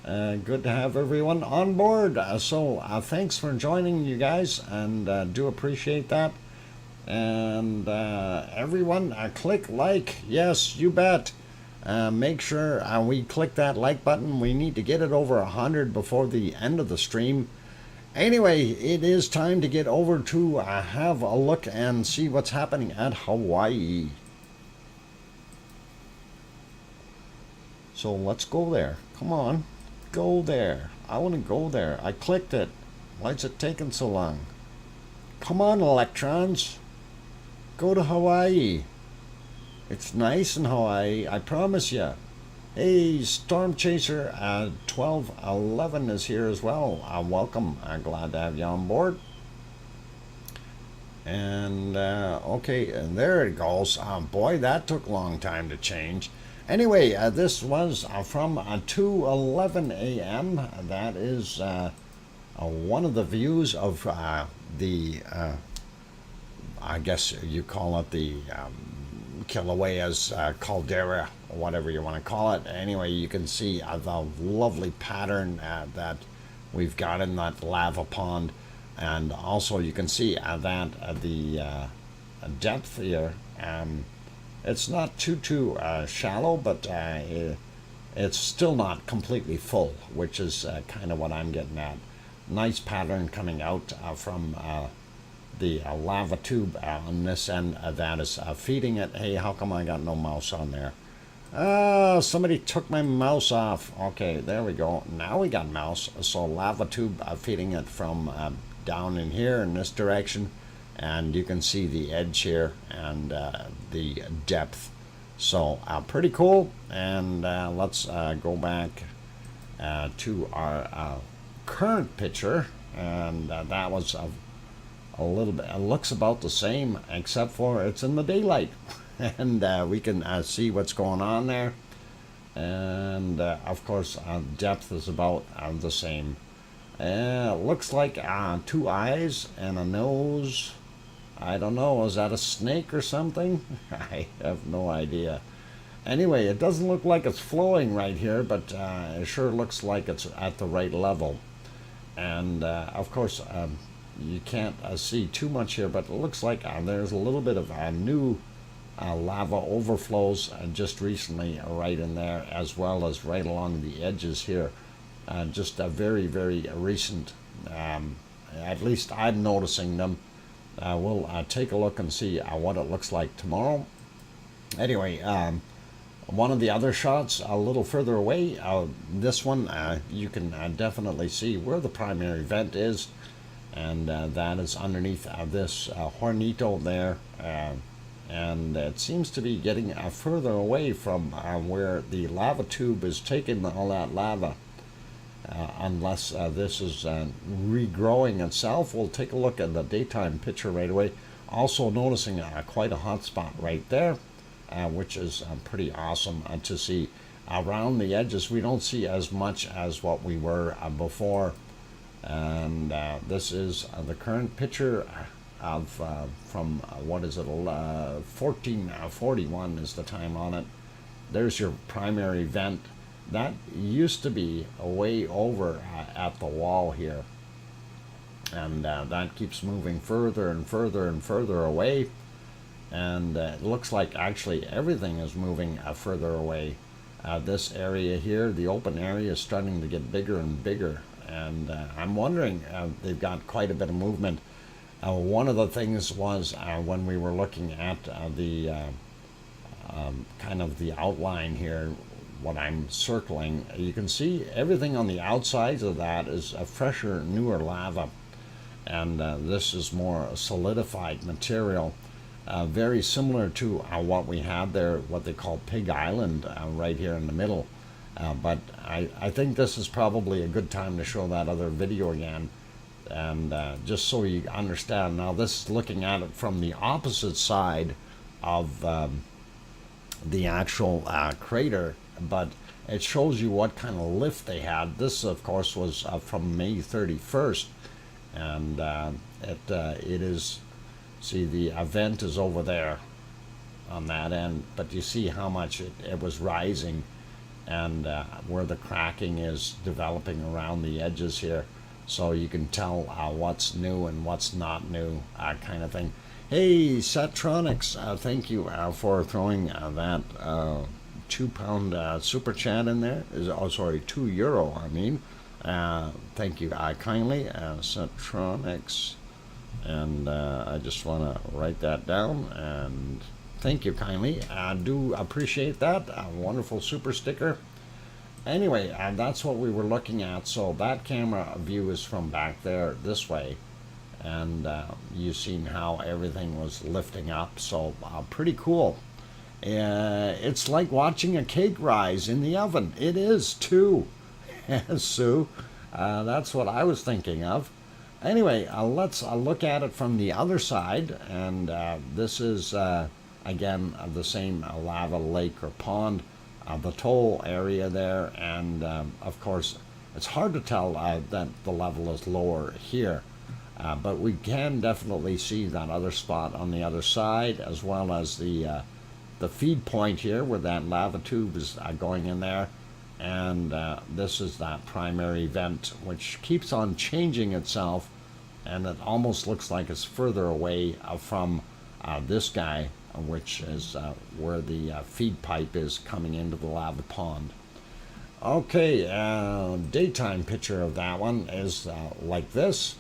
Good to have everyone on board. So thanks for joining, you guys, and do appreciate that. And everyone, click like. Yes, you bet. Make sure we click that like button. We need to get it over 100 before the end of the stream. Anyway, it is time to get over to have a look and see what's happening at Hawaii. So let's go there. Come on, go there. I want to go there. I clicked it. Why is it taking so long? Come on, electrons. Go to Hawaii. It's nice in Hawaii, I promise you. Hey, Storm Chaser 1211 is here as well. Welcome. I'm glad to have you on board. And okay, and there it goes. Boy, that took a long time to change. Anyway, this was from 2:11 a.m. That is one of the views of the, I guess you call it the Kilauea's caldera, or whatever you want to call it. Anyway, you can see the lovely pattern that we've got in that lava pond, and also you can see that the depth here, it's not too shallow, but it's still not completely full, which is kind of what I'm getting at. Nice pattern coming out from the lava tube on this end that is feeding it. Hey, how come I got no mouse on there? Somebody took my mouse off. Okay, there we go. Now we got mouse. So lava tube feeding it from down in here in this direction, and you can see the edge here and the depth. So pretty cool. And let's go back to our current picture, and that was a little bit, it looks about the same, except for it's in the daylight. And we can see what's going on there. And of course, depth is about the same. Looks like 2 eyes and a nose. I don't know, is that a snake or something? I have no idea. Anyway, it doesn't look like it's flowing right here, but it sure looks like it's at the right level. And of course, you can't see too much here, but it looks like there's a little bit of new lava overflows just recently right in there, as well as right along the edges here. Just a very, very recent, at least I'm noticing them. We'll take a look and see what it looks like tomorrow. Anyway, one of the other shots a little further away, this one you can definitely see where the primary vent is. And that is underneath this hornito there, and it seems to be getting further away from where the lava tube is taking all that lava, unless this is regrowing itself. We'll take a look at the daytime picture right away. Also noticing quite a hot spot right there, which is pretty awesome to see. Around the edges we don't see as much as what we were before. And this is the current picture of from what is it, 1441 is the time on it. There's your primary vent. That used to be way over at the wall here, and that keeps moving further and further and further away. and it looks like actually everything is moving further away. This area here, the open area, is starting to get bigger and bigger, and I'm wondering, they've got quite a bit of movement. One of the things was when we were looking at the kind of the outline here, what I'm circling, you can see everything on the outsides of that is a fresher, newer lava, and this is more solidified material, very similar to what we have there, what they call Pig Island, right here in the middle. But I think this is probably a good time to show that other video again, and just so you understand. Now this is looking at it from the opposite side of the actual crater, but it shows you what kind of lift they had. This, of course, was from May 31st, and it is, see, the event is over there on that end, but you see how much it was rising, and where the cracking is developing around the edges here, so you can tell what's new and what's not new, kind of thing. Hey, Setronics, thank you for throwing that £2 super chat in there. Oh, sorry, €2, I mean. Thank you kindly, Setronics. And I just want to write that down, and thank you kindly. I do appreciate that. A wonderful super sticker. Anyway, that's what we were looking at. So that camera view is from back there this way, and you've seen how everything was lifting up. So pretty cool. It's like watching a cake rise in the oven. It is too. Sue, that's what I was thinking of. Anyway, let's look at it from the other side, and this is again the same lava lake or pond, the toll area there, and of course it's hard to tell that the level is lower here, but we can definitely see that other spot on the other side, as well as the feed point here where that lava tube is going in there, and this is that primary vent, which keeps on changing itself, and it almost looks like it's further away from this guy, which is where the feed pipe is coming into the lava pond. Okay, daytime picture of that one is like this.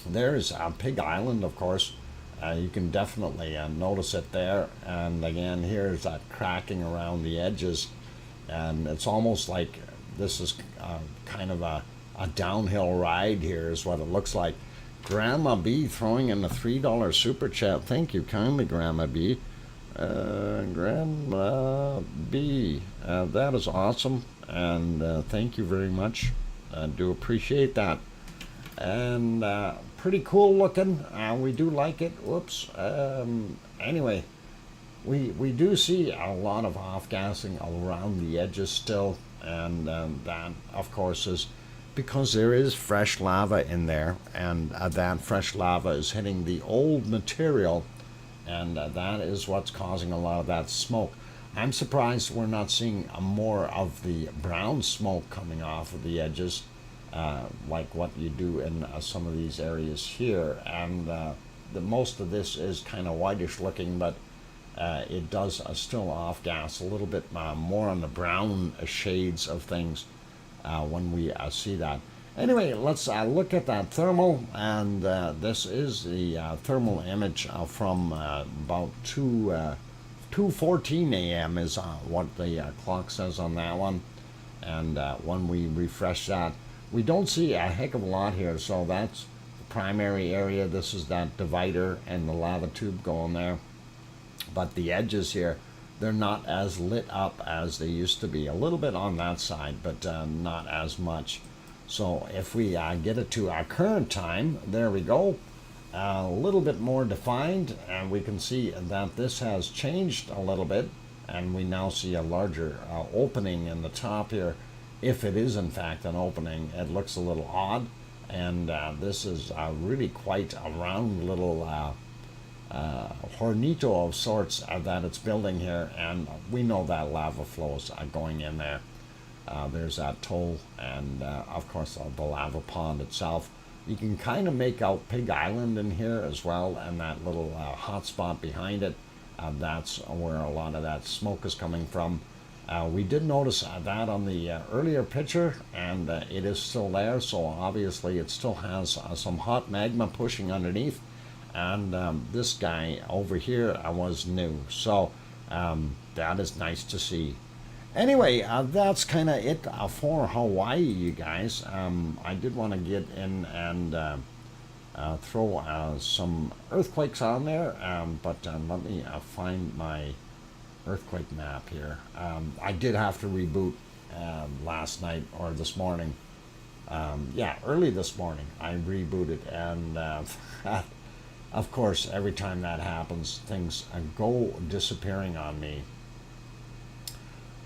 There's Pig Island, of course. You can definitely notice it there, and again here's that cracking around the edges, and it's almost like this is kind of a downhill ride here is what it looks like. Grandma B throwing in a $3 super chat. Thank you kindly, Grandma B. Grandma B, that is awesome, and thank you very much. I do appreciate that, and pretty cool looking. We do like it. Whoops. Anyway, we do see a lot of off-gassing around the edges still, and that, of course, is because there is fresh lava in there, and that fresh lava is hitting the old material, and that is what's causing a lot of that smoke. I'm surprised we're not seeing more of the brown smoke coming off of the edges, like what you do in some of these areas here, and the most of this is kind of whitish looking, but it does still off gas a little bit more on the brown shades of things when we see that. Anyway, let's look at that thermal, and this is the thermal image from about 2:14 a.m. is what the clock says on that one, and when we refresh that, we don't see a heck of a lot here. So that's the primary area. This is that divider and the lava tube going there, but the edges here, they're not as lit up as they used to be. A little bit on that side, but not as much. So if we get it to our current time, there we go, a little bit more defined, and we can see that this has changed a little bit, and we now see a larger opening in the top here. If it is in fact an opening, it looks a little odd, and this is really quite a round little hornito of sorts that it's building here, and we know that lava flows going in there. There's that toll, and of course the lava pond itself. You can kind of make out Pig Island in here as well, and that little hot spot behind it. That's where a lot of that smoke is coming from. We did notice that on the earlier picture, and it is still there, so obviously it still has some hot magma pushing underneath. And this guy over here was new, so that is nice to see. Anyway, that's kind of it for Hawaii, you guys. I did want to get in and throw some earthquakes on there, but let me find my earthquake map here. I did have to reboot last night or this morning. Yeah, early this morning I rebooted, and of course every time that happens things go disappearing on me.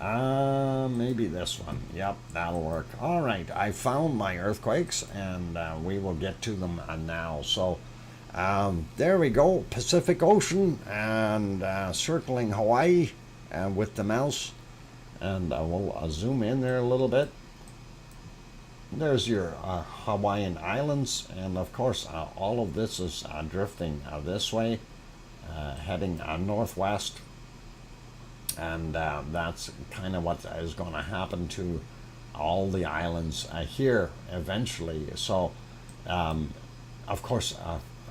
Maybe this one. Yep, that'll work. All right, I found my earthquakes, and we will get to them now. So there we go, Pacific Ocean, and circling Hawaii with the mouse, and we'll zoom in there a little bit. There's your Hawaiian Islands, and of course all of this is drifting this way, heading northwest, and that's kind of what is going to happen to all the islands here eventually. So of course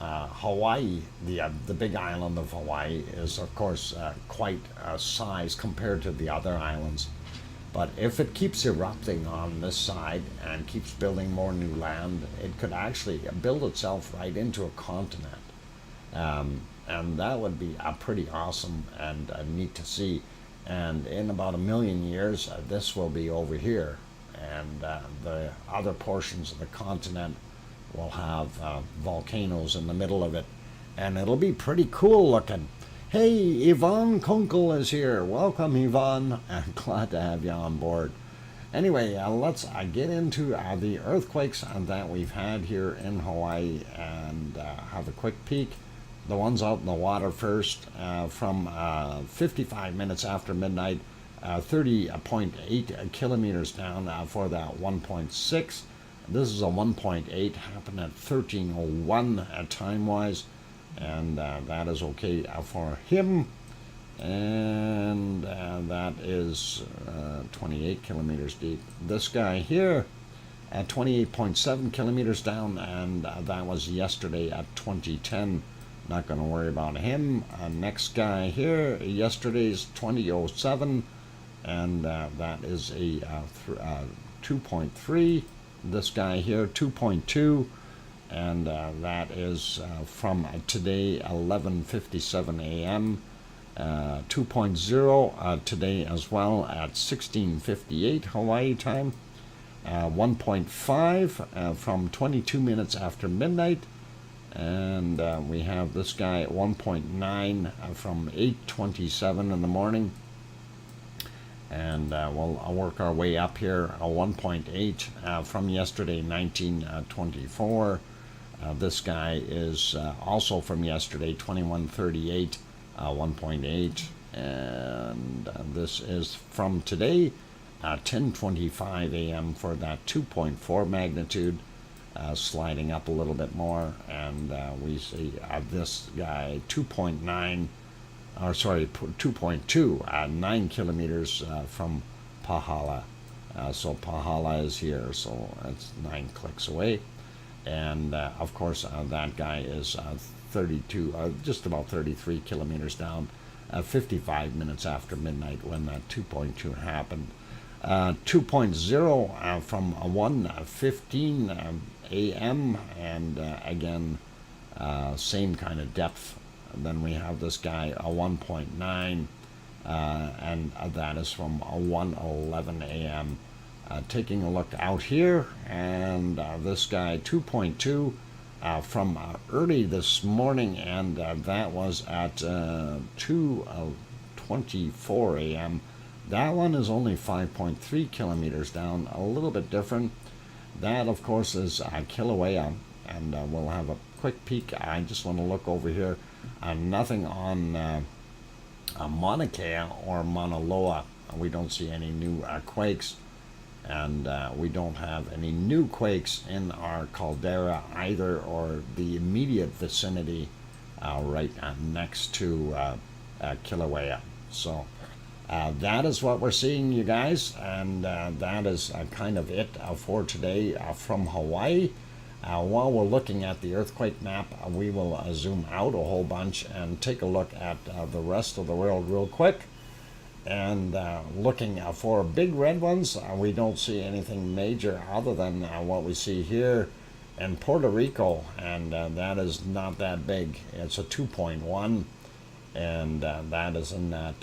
Hawaii, the big island of Hawaii, is of course quite a size compared to the other islands. But if it keeps erupting on this side and keeps building more new land, it could actually build itself right into a continent. And that would be pretty awesome and neat to see. And in about 1 million years, this will be over here. And the other portions of the continent will have volcanoes in the middle of it. And it'll be pretty cool looking. Hey, Yvonne Kunkel is here. Welcome, Yvonne. I'm glad to have you on board. Anyway, let's get into the earthquakes that we've had here in Hawaii and have a quick peek. The ones out in the water first, from 55 minutes after midnight, 30.8 kilometers down for that 1.6. This is a 1.8, happened at 13:01 time-wise. And that is okay for him, and that is 28 kilometers deep. This guy here at 28.7 kilometers down, and that was yesterday at 2010. Not going to worry about him. Next guy here, yesterday's 2007, and that is a 2.3. This guy here, 2.2. And that is from today, 11:57 a.m. 2.0 today as well at 16:58 Hawaii time. 1.5 from 22 minutes after midnight. And we have this guy at 1.9 from 8:27 in the morning. And we'll work our way up here. 1.8 from yesterday, 1924. This guy is also from yesterday, 2138, 1.8, and this is from today, 10:25 a.m. for that 2.4 magnitude, sliding up a little bit more, and we see this guy 2.9, or sorry, 2.2, 9 kilometers from Pahala. So Pahala is here, so that's 9 clicks away. And of course that guy is 32, just about 33 kilometers down, 55 minutes after midnight when that 2.2 happened. 2.0 from 1:15 a.m. and again same kind of depth. And then we have this guy 1.9 and that is from 1:11 a.m. Taking a look out here, and this guy 2.2 from early this morning, and that was at 2:24 a.m. That one is only 5.3 kilometers down, a little bit different. That, of course, is Kilauea, and we'll have a quick peek. I just want to look over here. Nothing on Mauna Kea or Mauna Loa. We don't see any new quakes. and we don't have any new quakes in our caldera either, or the immediate vicinity right next to Kilauea. So that is what we're seeing, you guys, and that is kind of it for today from Hawaii. While we're looking at the earthquake map, we will zoom out a whole bunch and take a look at the rest of the world real quick. And looking for big red ones, we don't see anything major other than what we see here in Puerto Rico, and that is not that big. It's a 2.1, and that is in that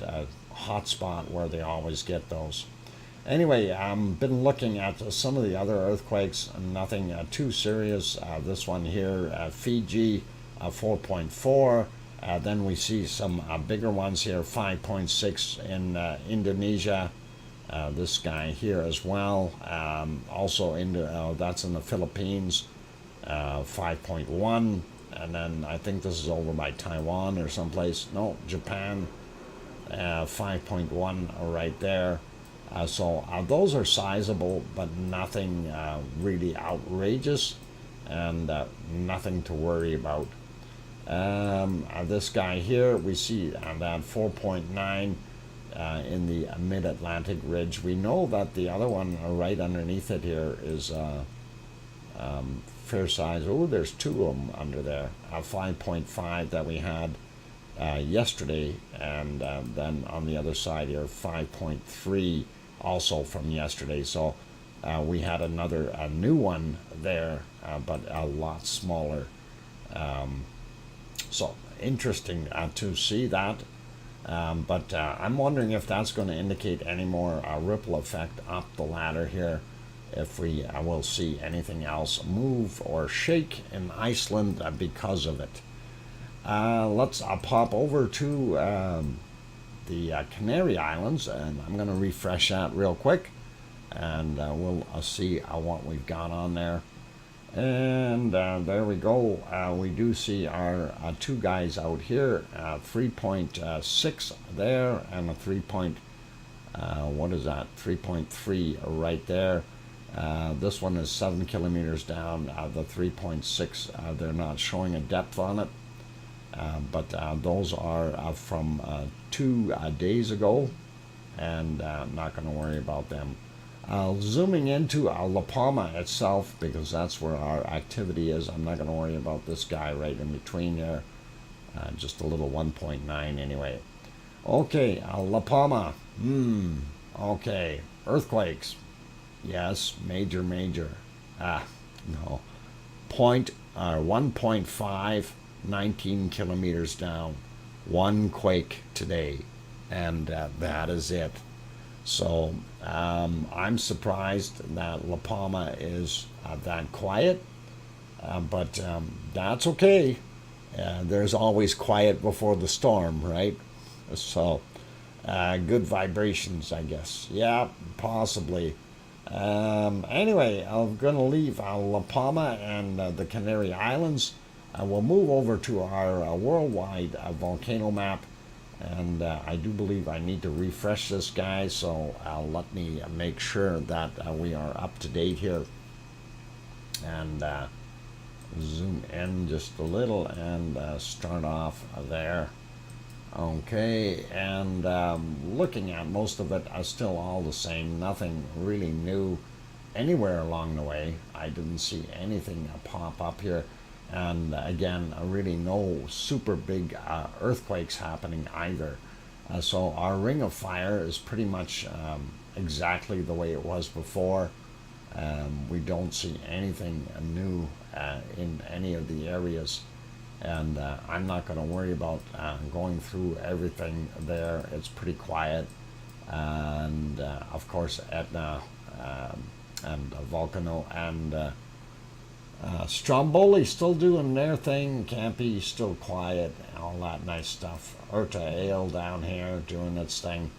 hot spot where they always get those. Anyway, I've been looking at some of the other earthquakes, nothing too serious. This one here, Fiji, 4.4. Then we see some bigger ones here, 5.6 in Indonesia. This guy here as well. Also, that's in the Philippines, 5.1. And then I think this is over by Taiwan or someplace. No, Japan, 5.1 right there. So those are sizable, but nothing really outrageous, and nothing to worry about. This guy here, we see that 4.9 in the mid-Atlantic ridge. We know that the other one right underneath it here is fair size. Oh, there's two of them under there. 5.5 that we had yesterday, and then on the other side here, 5.3 also from yesterday. So we had a new one there, but a lot smaller. So interesting to see that, but I'm wondering if that's going to indicate any more ripple effect up the ladder here, if we will see anything else move or shake in Iceland because of it. Let's pop over to the Canary Islands, and I'm going to refresh that real quick, and we'll see what we've got on there. And there we go. We do see our two guys out here, 3.6 there, and a 3.3 right there. This one is 7 kilometers down. The 3.6, they're not showing a depth on it, but those are from 2 days ago, and I'm not going to worry about them. Zooming into La Palma itself, because that's where our activity is. I'm not going to worry about this guy right in between there. Just a little 1.9 anyway. Okay, La Palma. Okay, earthquakes. Yes, major. No. 1.5, 19 kilometers down. One quake today, and that is it. So I'm surprised that La Palma is that quiet, but that's okay. There's always quiet before the storm, right? So good vibrations, I guess. Yeah, possibly. Anyway, I'm going to leave La Palma and the Canary Islands. We'll move over to our worldwide volcano map. And I do believe I need to refresh this guy, so let me make sure that we are up to date here. And zoom in just a little and start off there. Okay, and looking at most of it, still all the same. Nothing really new anywhere along the way. I didn't see anything pop up here. And again, really no super big earthquakes happening either. So our ring of fire is pretty much exactly the way it was before. We don't see anything new in any of the areas. And I'm not going to worry about going through everything there. It's pretty quiet. And of course, Etna and Volcano and Stromboli still doing their thing. Campy still quiet, all that nice stuff. Urta down here doing its thing.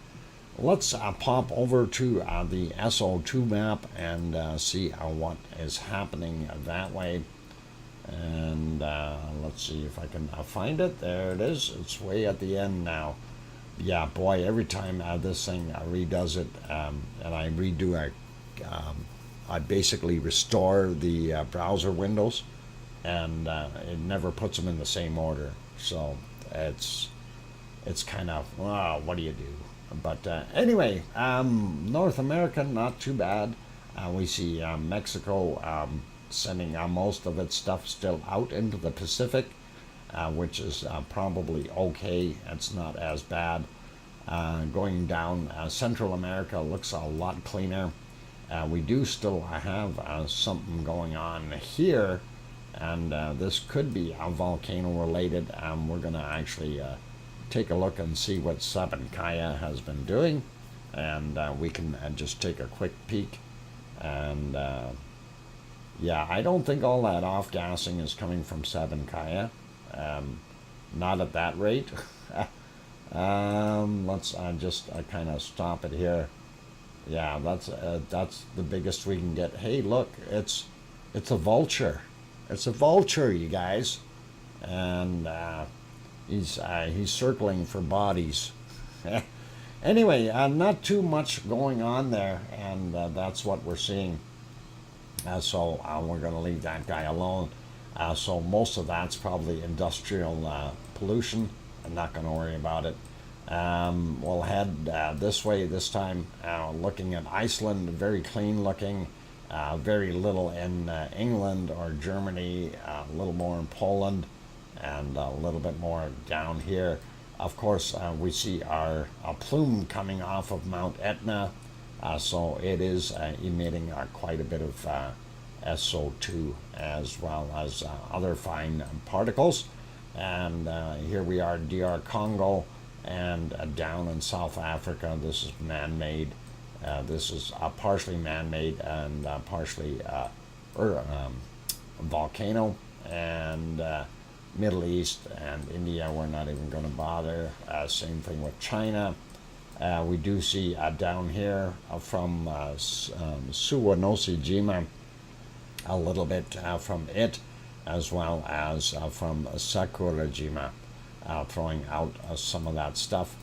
Let's pop over to the SO2 map and see what is happening that way. And let's see if I can find it. There it is. It's way at the end now. Yeah, boy, every time this thing redoes it, and I redo a I basically restore the browser windows, and it never puts them in the same order. So it's kind of, well, what do you do? But anyway, North America, not too bad. We see Mexico sending most of its stuff still out into the Pacific, which is probably okay. It's not as bad. Going down, Central America looks a lot cleaner. We do still have something going on here, and this could be volcano related. We're going to actually take a look and see what Sabancaya has been doing, and we can just take a quick peek. And yeah, I don't think all that off-gassing is coming from Sabancaya, not at that rate. Let's just kind of stop it here. Yeah, that's the biggest we can get. Hey, look, it's a vulture. It's a vulture, you guys, and he's circling for bodies. Anyway, not too much going on there, and that's what we're seeing. So we're going to leave that guy alone. So most of that's probably industrial pollution. I'm not going to worry about it. We'll head this way this time, looking at Iceland, very clean looking, very little in England or Germany, a little more in Poland, and a little bit more down here. Of course, we see a plume coming off of Mount Etna, so it is emitting quite a bit of SO2 as well as other fine particles. And here we are, DR Congo, and down in South Africa, this is man-made. This is partially man-made and partially volcano. And Middle East and India, we're not even going to bother. Same thing with China. We do see down here from Suwanosi-jima, a little bit from it, as well as from Sakurajima, throwing out some of that stuff.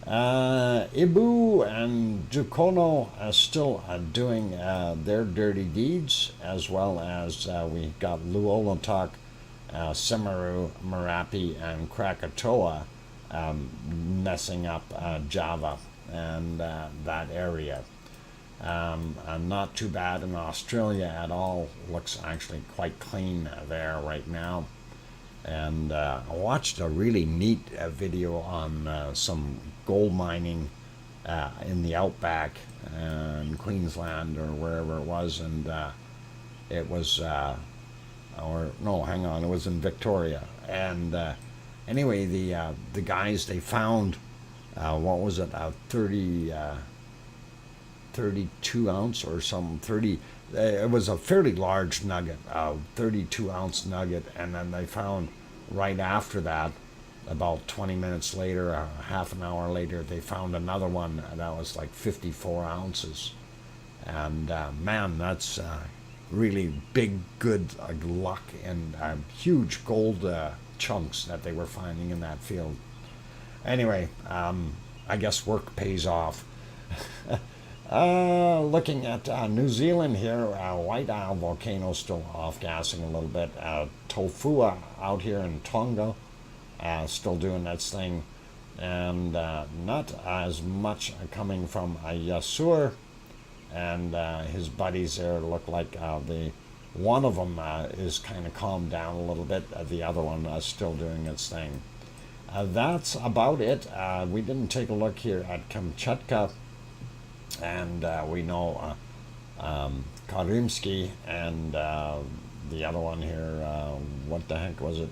Ibu and Dukono are still doing their dirty deeds, as well as we got Luolotok, Semeru, Merapi, and Krakatoa messing up Java and that area. Not too bad in Australia at all. Looks actually quite clean there right now. And I watched a really neat video on some gold mining in the outback in Queensland or wherever it was, and it was or no, hang on, it was in Victoria. And anyway, the guys, they found what was it, 32 ounce or some 30. It was a fairly large nugget, a 32 ounce nugget, and then they found right after that, about 20 minutes later, half an hour later, they found another one that was like 54 ounces. And man, that's really big, good luck, and huge gold chunks that they were finding in that field. Anyway, I guess work pays off. Looking at New Zealand here, White Isle volcano still off-gassing a little bit. Tofua out here in Tonga, still doing its thing. And not as much coming from Yasur and his buddies there. Look like one of them is kind of calmed down a little bit. The other one is still doing its thing. That's about it. We didn't take a look here at Kamchatka, and we know Karimsky and the other one here, what the heck was it?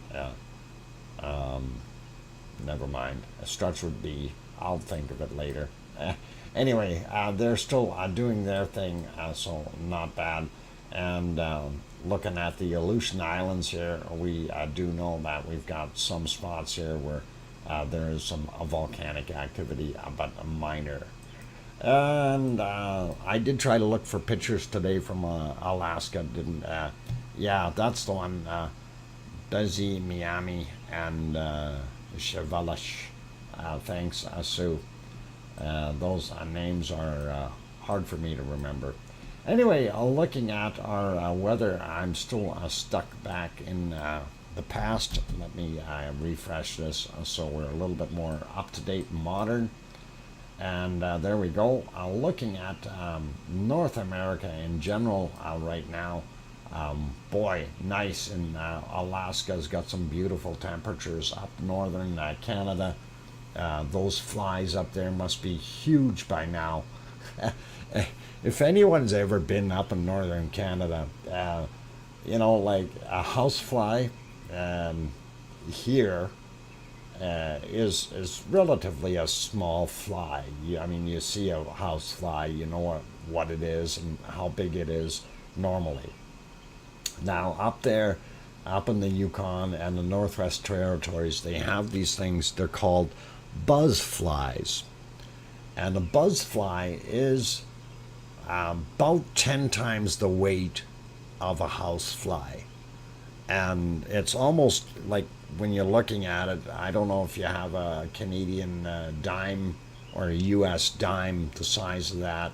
Never mind. It starts with B. I'll think of it later. Anyway, they're still doing their thing, so not bad. And looking at the Aleutian Islands here, we do know that we've got some spots here where there is some volcanic activity, but minor. And I did try to look for pictures today from Alaska. Didn't. Yeah, that's the one. Desi, Miami, and Chevalish. Thanks, Sue. Those names are hard for me to remember. Anyway, looking at our weather, I'm still stuck back in the past. Let me refresh this so we're a little bit more up to date and modern. And there we go. Looking at North America in general right now. Boy, nice in Alaska's got some beautiful temperatures. Up northern Canada, those flies up there must be huge by now. If anyone's ever been up in northern Canada, like a housefly here is relatively a small fly. You see a housefly, you know what it is and how big it is normally. Now up there, up in the Yukon and the Northwest Territories, they have these things. They're called buzz flies, and a buzz fly is about 10 times the weight of a house fly. And it's almost like when you're looking at it, I don't know if you have a Canadian dime or a US dime the size of that.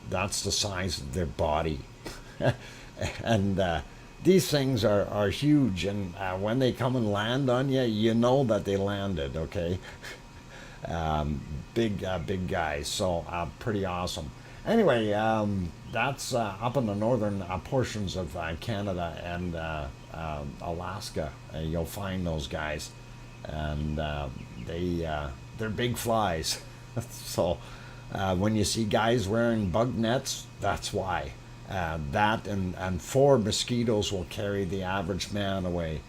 That's the size of their body. And these things are huge, and when they come and land on you, you know that they landed, okay? Big guys, so pretty awesome. Anyway, that's up in the northern portions of Canada and Alaska. You'll find those guys, and they're big flies. So when you see guys wearing bug nets, that's why. That and 4 mosquitoes will carry the average man away.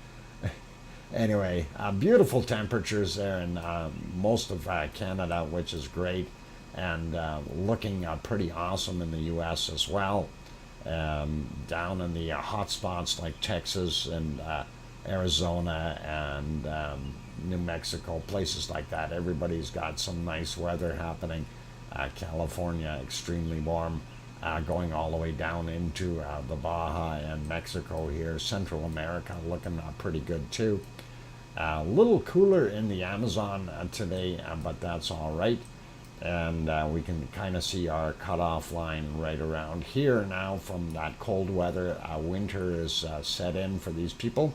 Anyway, beautiful temperatures there in most of Canada, which is great, and looking pretty awesome in the U.S. as well. Down in the hot spots like Texas and Arizona and New Mexico, places like that, everybody's got some nice weather happening. California, extremely warm. Going all the way down into the Baja and Mexico here. Central America looking pretty good too. A little cooler in the Amazon today, but that's all right. And we can kind of see our cutoff line right around here now from that cold weather. Winter is set in for these people.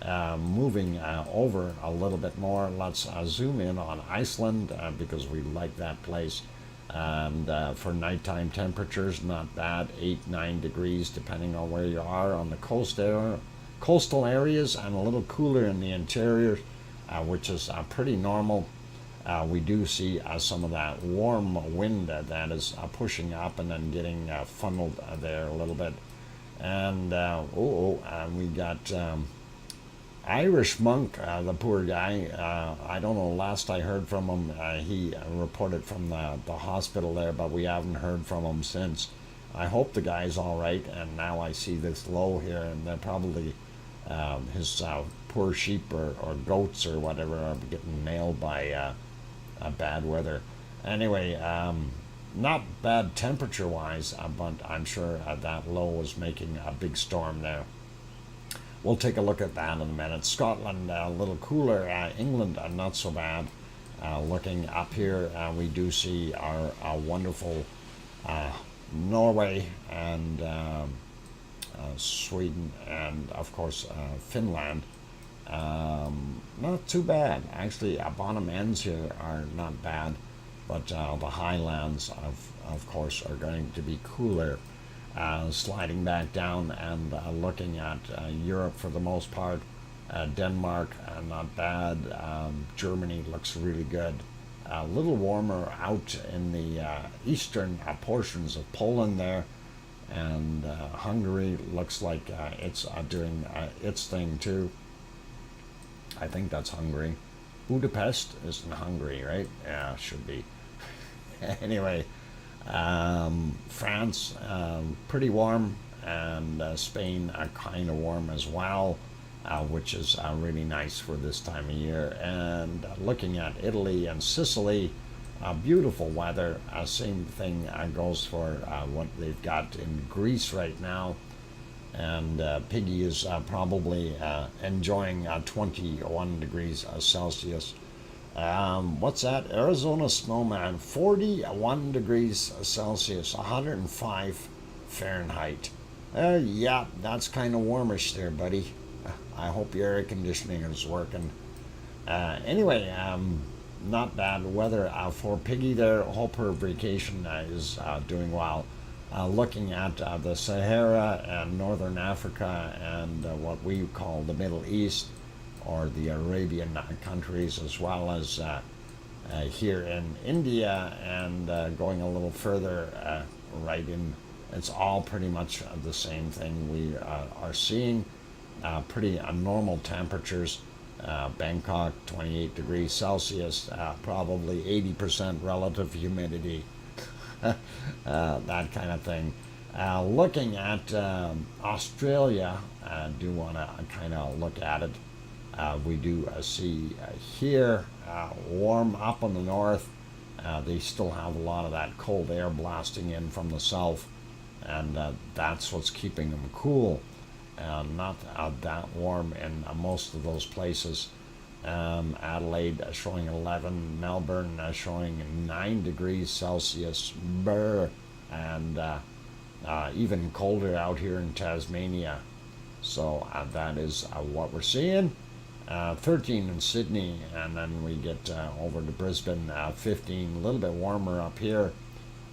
Moving over a little bit more, let's zoom in on Iceland because we like that place. And for nighttime temperatures, not bad, 8-9 degrees depending on where you are on the coastal areas, and a little cooler in the interior, which is pretty normal. We do see some of that warm wind that is pushing up and then getting funneled there a little bit. And we got Irish monk, the poor guy. I don't know, last I heard from him, he reported from the hospital there, but we haven't heard from him since. I hope the guy's all right, and now I see this low here, and they're probably his poor sheep or goats or whatever are getting nailed by bad weather. Anyway, not bad temperature-wise, but I'm sure that low is making a big storm there. We'll take a look at that in a minute. Scotland, a little cooler. England, not so bad. Looking up here, we do see our wonderful Norway and Sweden and, of course, Finland. Not too bad. Actually, bottom ends here are not bad, but the highlands, of course, are going to be cooler. Sliding back down and looking at Europe for the most part. Denmark, not bad. Germany looks really good. A little warmer out in the eastern portions of Poland there. And Hungary looks like it's doing its thing too. I think that's Hungary. Budapest is in Hungary, right? Yeah, should be. Anyway. France, pretty warm, and Spain kind of warm as well, which is really nice for this time of year. And looking at Italy and Sicily, beautiful weather. Same thing goes for what they've got in Greece right now. And Piggy is probably enjoying 21 degrees Celsius. What's that? Arizona snowman, 41 degrees Celsius, 105 Fahrenheit. Yeah, that's kind of warmish there, buddy. I hope your air conditioning is working. Anyway, not bad weather for Piggy there. Hope her vacation is doing well. Looking at the Sahara and Northern Africa and what we call the Middle East, or the Arabian countries, as well as here in India, and going a little further right in, it's all pretty much the same thing. We are seeing pretty normal temperatures. Bangkok, 28 degrees Celsius, probably 80% relative humidity, that kind of thing. Looking at Australia, do want to kind of look at it. We do see here warm up in the north. They still have a lot of that cold air blasting in from the south, and that's what's keeping them cool. Not that warm in most of those places. Adelaide showing 11, Melbourne showing 9 degrees Celsius, brr, and even colder out here in Tasmania. So that is what we're seeing. 13 in Sydney, and then we get over to Brisbane, 15, a little bit warmer up here.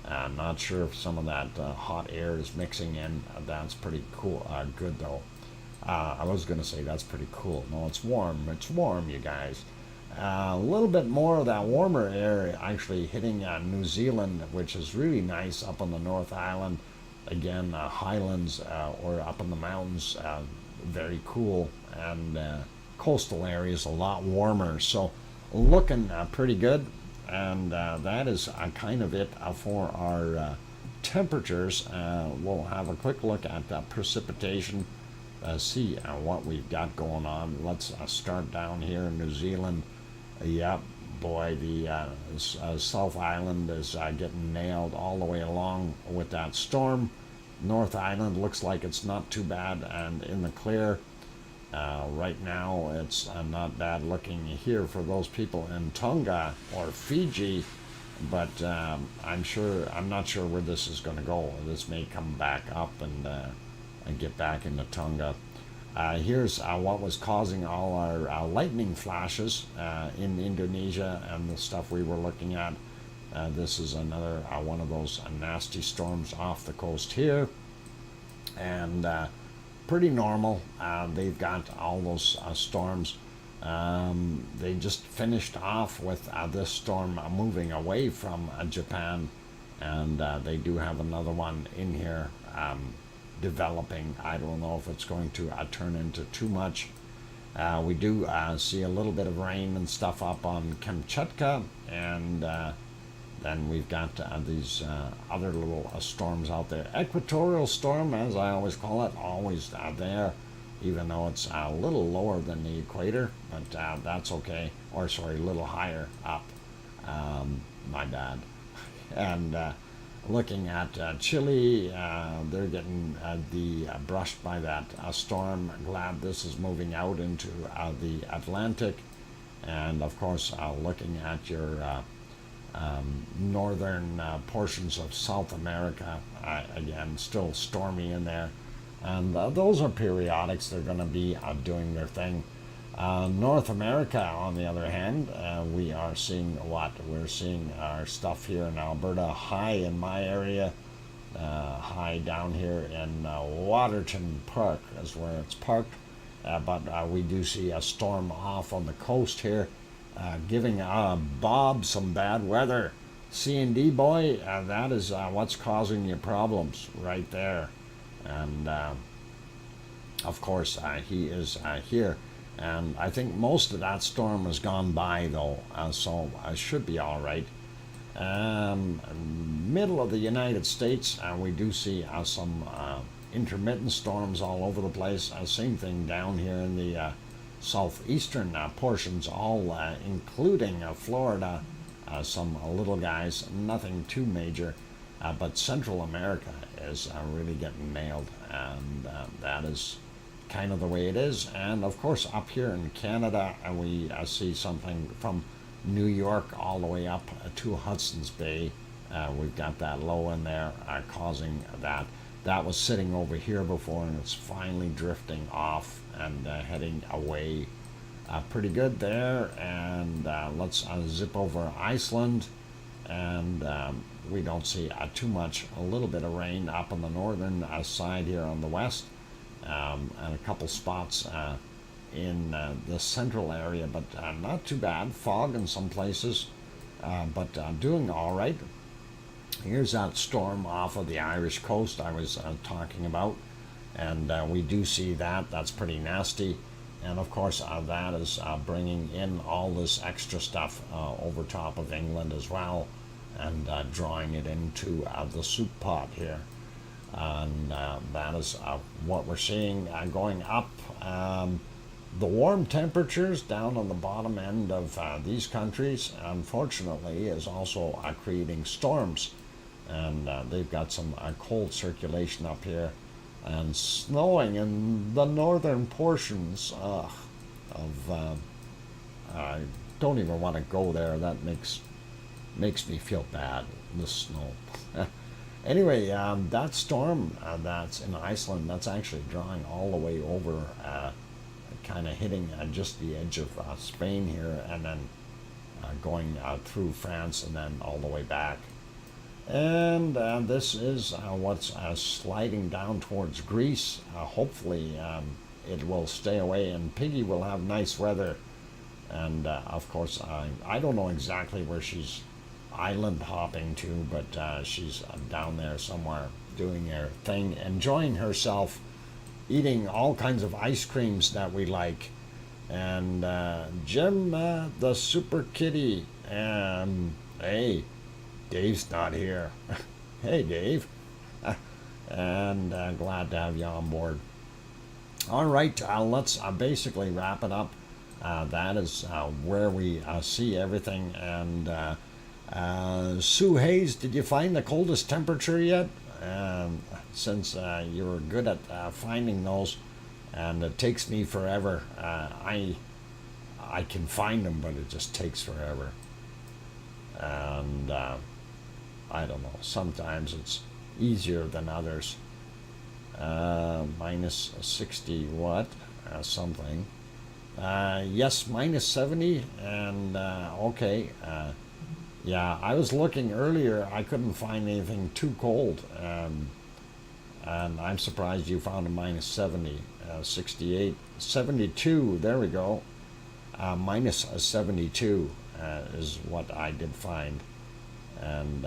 Not sure if some of that hot air is mixing in. That's pretty cool. Good though. I was going to say that's pretty cool. No, it's warm. It's warm, you guys. A little bit more of that warmer air actually hitting New Zealand, which is really nice up on the North Island. Again, highlands or up in the mountains, very cool. And coastal areas a lot warmer. So looking pretty good. And that is kind of it for our temperatures. We'll have a quick look at precipitation, see what we've got going on. Let's start down here in New Zealand. Yep, boy, the South Island is getting nailed all the way along with that storm. North Island looks like it's not too bad and in the clear. Right now it's not bad looking here for those people in Tonga or Fiji, but I'm not sure where this is going to go. This may come back up and get back into Tonga. Here's what was causing all our lightning flashes in Indonesia and the stuff we were looking at. This is another one of those nasty storms off the coast here, and pretty normal. They've got all those storms. They just finished off with this storm moving away from Japan, and they do have another one in here developing. I don't know if it's going to turn into too much. We do see a little bit of rain and stuff up on Kamchatka, and then we've got these other little storms out there. Equatorial storm, as I always call it, always there, even though it's a little lower than the equator, but that's okay. Or sorry, a little higher up. My bad. And looking at Chile, they're getting brushed by that storm. Glad this is moving out into the Atlantic. And of course, looking at your northern portions of South America, again, still stormy in there. And those are periodics. They're going to be doing their thing. North America, on the other hand, we are seeing what? We're seeing our stuff here in Alberta, high in my area, high down here in Waterton Park is where it's parked. But we do see a storm off on the coast here, giving Bob some bad weather. C&D boy, that is what's causing you problems right there. And of course, he is here. And I think most of that storm has gone by, though, so I should be all right. Middle of the United States, we do see some intermittent storms all over the place. Same thing down here in the southeastern portions, all including Florida. Some little guys, nothing too major, but Central America is really getting nailed, and that is kind of the way it is. And of course, up here in Canada, we see something from New York all the way up to Hudson's Bay. We've got that low in there causing that. That was sitting over here before, and it's finally drifting off and heading away. Pretty good there. And let's zip over Iceland, and we don't see too much. A little bit of rain up on the northern side here on the west, and a couple spots in the central area, but not too bad. Fog in some places, but doing all right. Here's that storm off of the Irish coast I was talking about, and we do see that. That's pretty nasty. And of course that is bringing in all this extra stuff over top of England as well, and drawing it into the soup pot here. And that is what we're seeing going up. The warm temperatures down on the bottom end of these countries, unfortunately, is also creating storms. And they've got some cold circulation up here, and snowing in the northern portions of I don't even want to go there. That makes me feel bad, the snow. Anyway, that storm that's in Iceland, that's actually drawing all the way over, kind of hitting just the edge of Spain here, and then going through France and then all the way back. And this is what's sliding down towards Greece. Hopefully it will stay away, and Piggy will have nice weather. And of course, I don't know exactly where she's island hopping to, but she's down there somewhere doing her thing, enjoying herself, eating all kinds of ice creams that we like. And Jim, the super kitty, hey, Dave's not here. Hey, Dave. And glad to have you on board. All right, let's basically wrap it up. That is where we see everything. And Sue Hayes, did you find the coldest temperature yet? Since you were good at finding those, and it takes me forever. I can find them, but it just takes forever. And I don't know, sometimes it's easier than others. Minus 60 what? Something. Yes, minus 70, and okay. Yeah, I was looking earlier, I couldn't find anything too cold. And I'm surprised you found a minus 70, 68, 72, there we go. Minus 72 is what I did find. And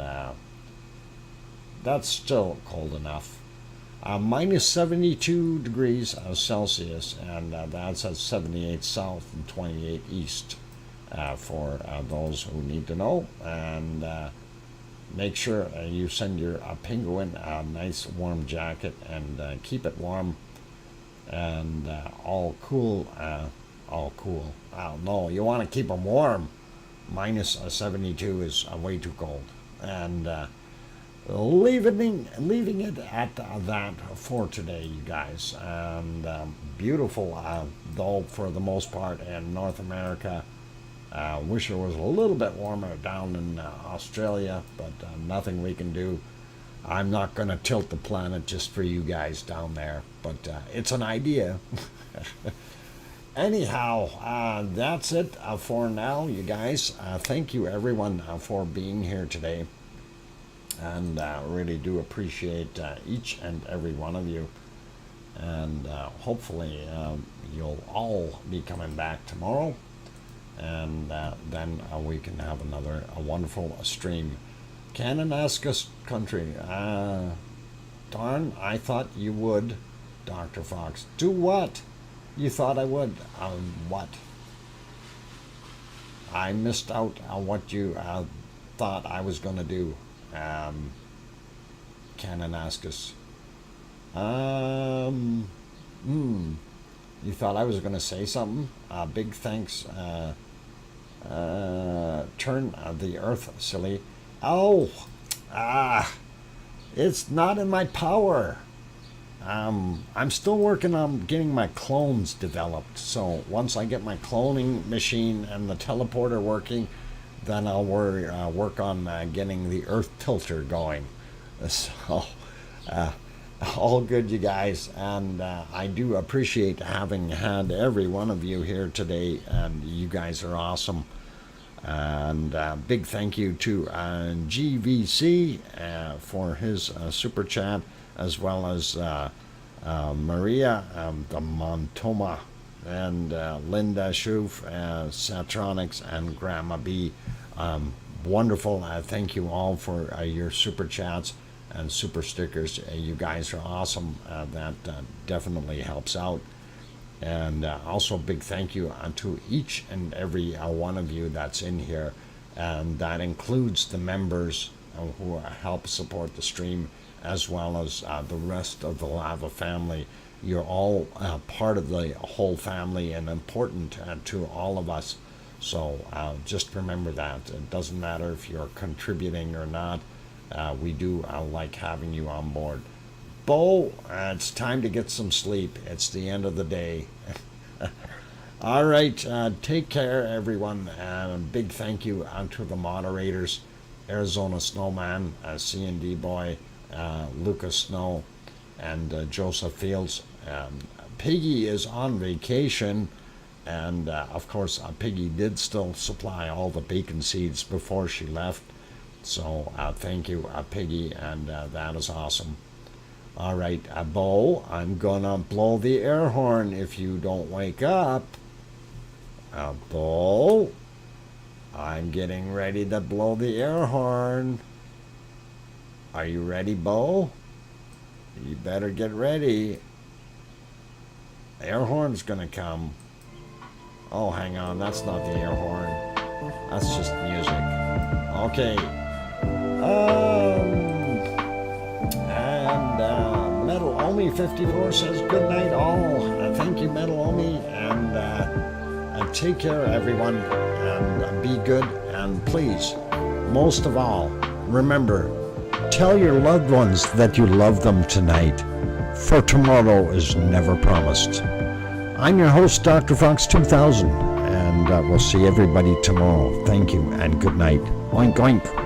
that's still cold enough. Minus 72 degrees Celsius, and that's at 78 south and 28 east for those who need to know. And make sure you send your penguin a nice warm jacket, and keep it warm and all cool. No, you want to keep them warm. Minus 72 is way too cold. And leaving it at that for today, you guys. And beautiful, though, for the most part, in North America. Wish it was a little bit warmer down in Australia, but nothing we can do. I'm not going to tilt the planet just for you guys down there, but it's an idea. Anyhow, that's it for now, you guys. Thank you, everyone, for being here today. And really do appreciate each and every one of you. And hopefully you'll all be coming back tomorrow. And then we can have another wonderful stream. Kananaskis country. Darn, I thought you would, Dr. Fox. Do what? You thought I would? What? I missed out on what you thought I was going to do. Kananaskis. You thought I was going to say something? Big thanks. Turn the earth, silly. Oh! It's not in my power. I'm still working on getting my clones developed. So once I get my cloning machine and the teleporter working, then I'll work on getting the earth tilter going. So, all good, you guys, and I do appreciate having had every one of you here today, and you guys are awesome. And big thank you to GVC for his super chat, as well as Maria the Montoma, and Linda Schoof, Satronics, and Grandma B. Wonderful. Thank you all for your super chats and super stickers. You guys are awesome. That definitely helps out. And also big thank you to each and every one of you that's in here, and that includes the members who help support the stream, as well as the rest of the Lava family. You're all part of the whole family and important to all of us. So just remember that. It doesn't matter if you're contributing or not. We do like having you on board. Bo, it's time to get some sleep. It's the end of the day. All right, take care, everyone. And a big thank you to the moderators, Arizona Snowman, C&D Boy, Lucas Snow, and Joseph Fields. Piggy is on vacation, and of course, Piggy did still supply all the bacon seeds before she left. So thank you, Piggy, and that is awesome. All right, Bo, I'm gonna blow the air horn if you don't wake up. Bo, I'm getting ready to blow the air horn. Are you ready, Bo? You better get ready. The air horn's gonna come. Oh, hang on, that's not the air horn. That's just music. Okay. And Metal Omi 54 says good night all. Thank you, Metal Omi, and take care, everyone, and be good, and please, most of all, remember, tell your loved ones that you love them tonight, for tomorrow is never promised. I'm your host, DrFox2000, and we'll see everybody tomorrow. Thank you, and good night. Oink, oink.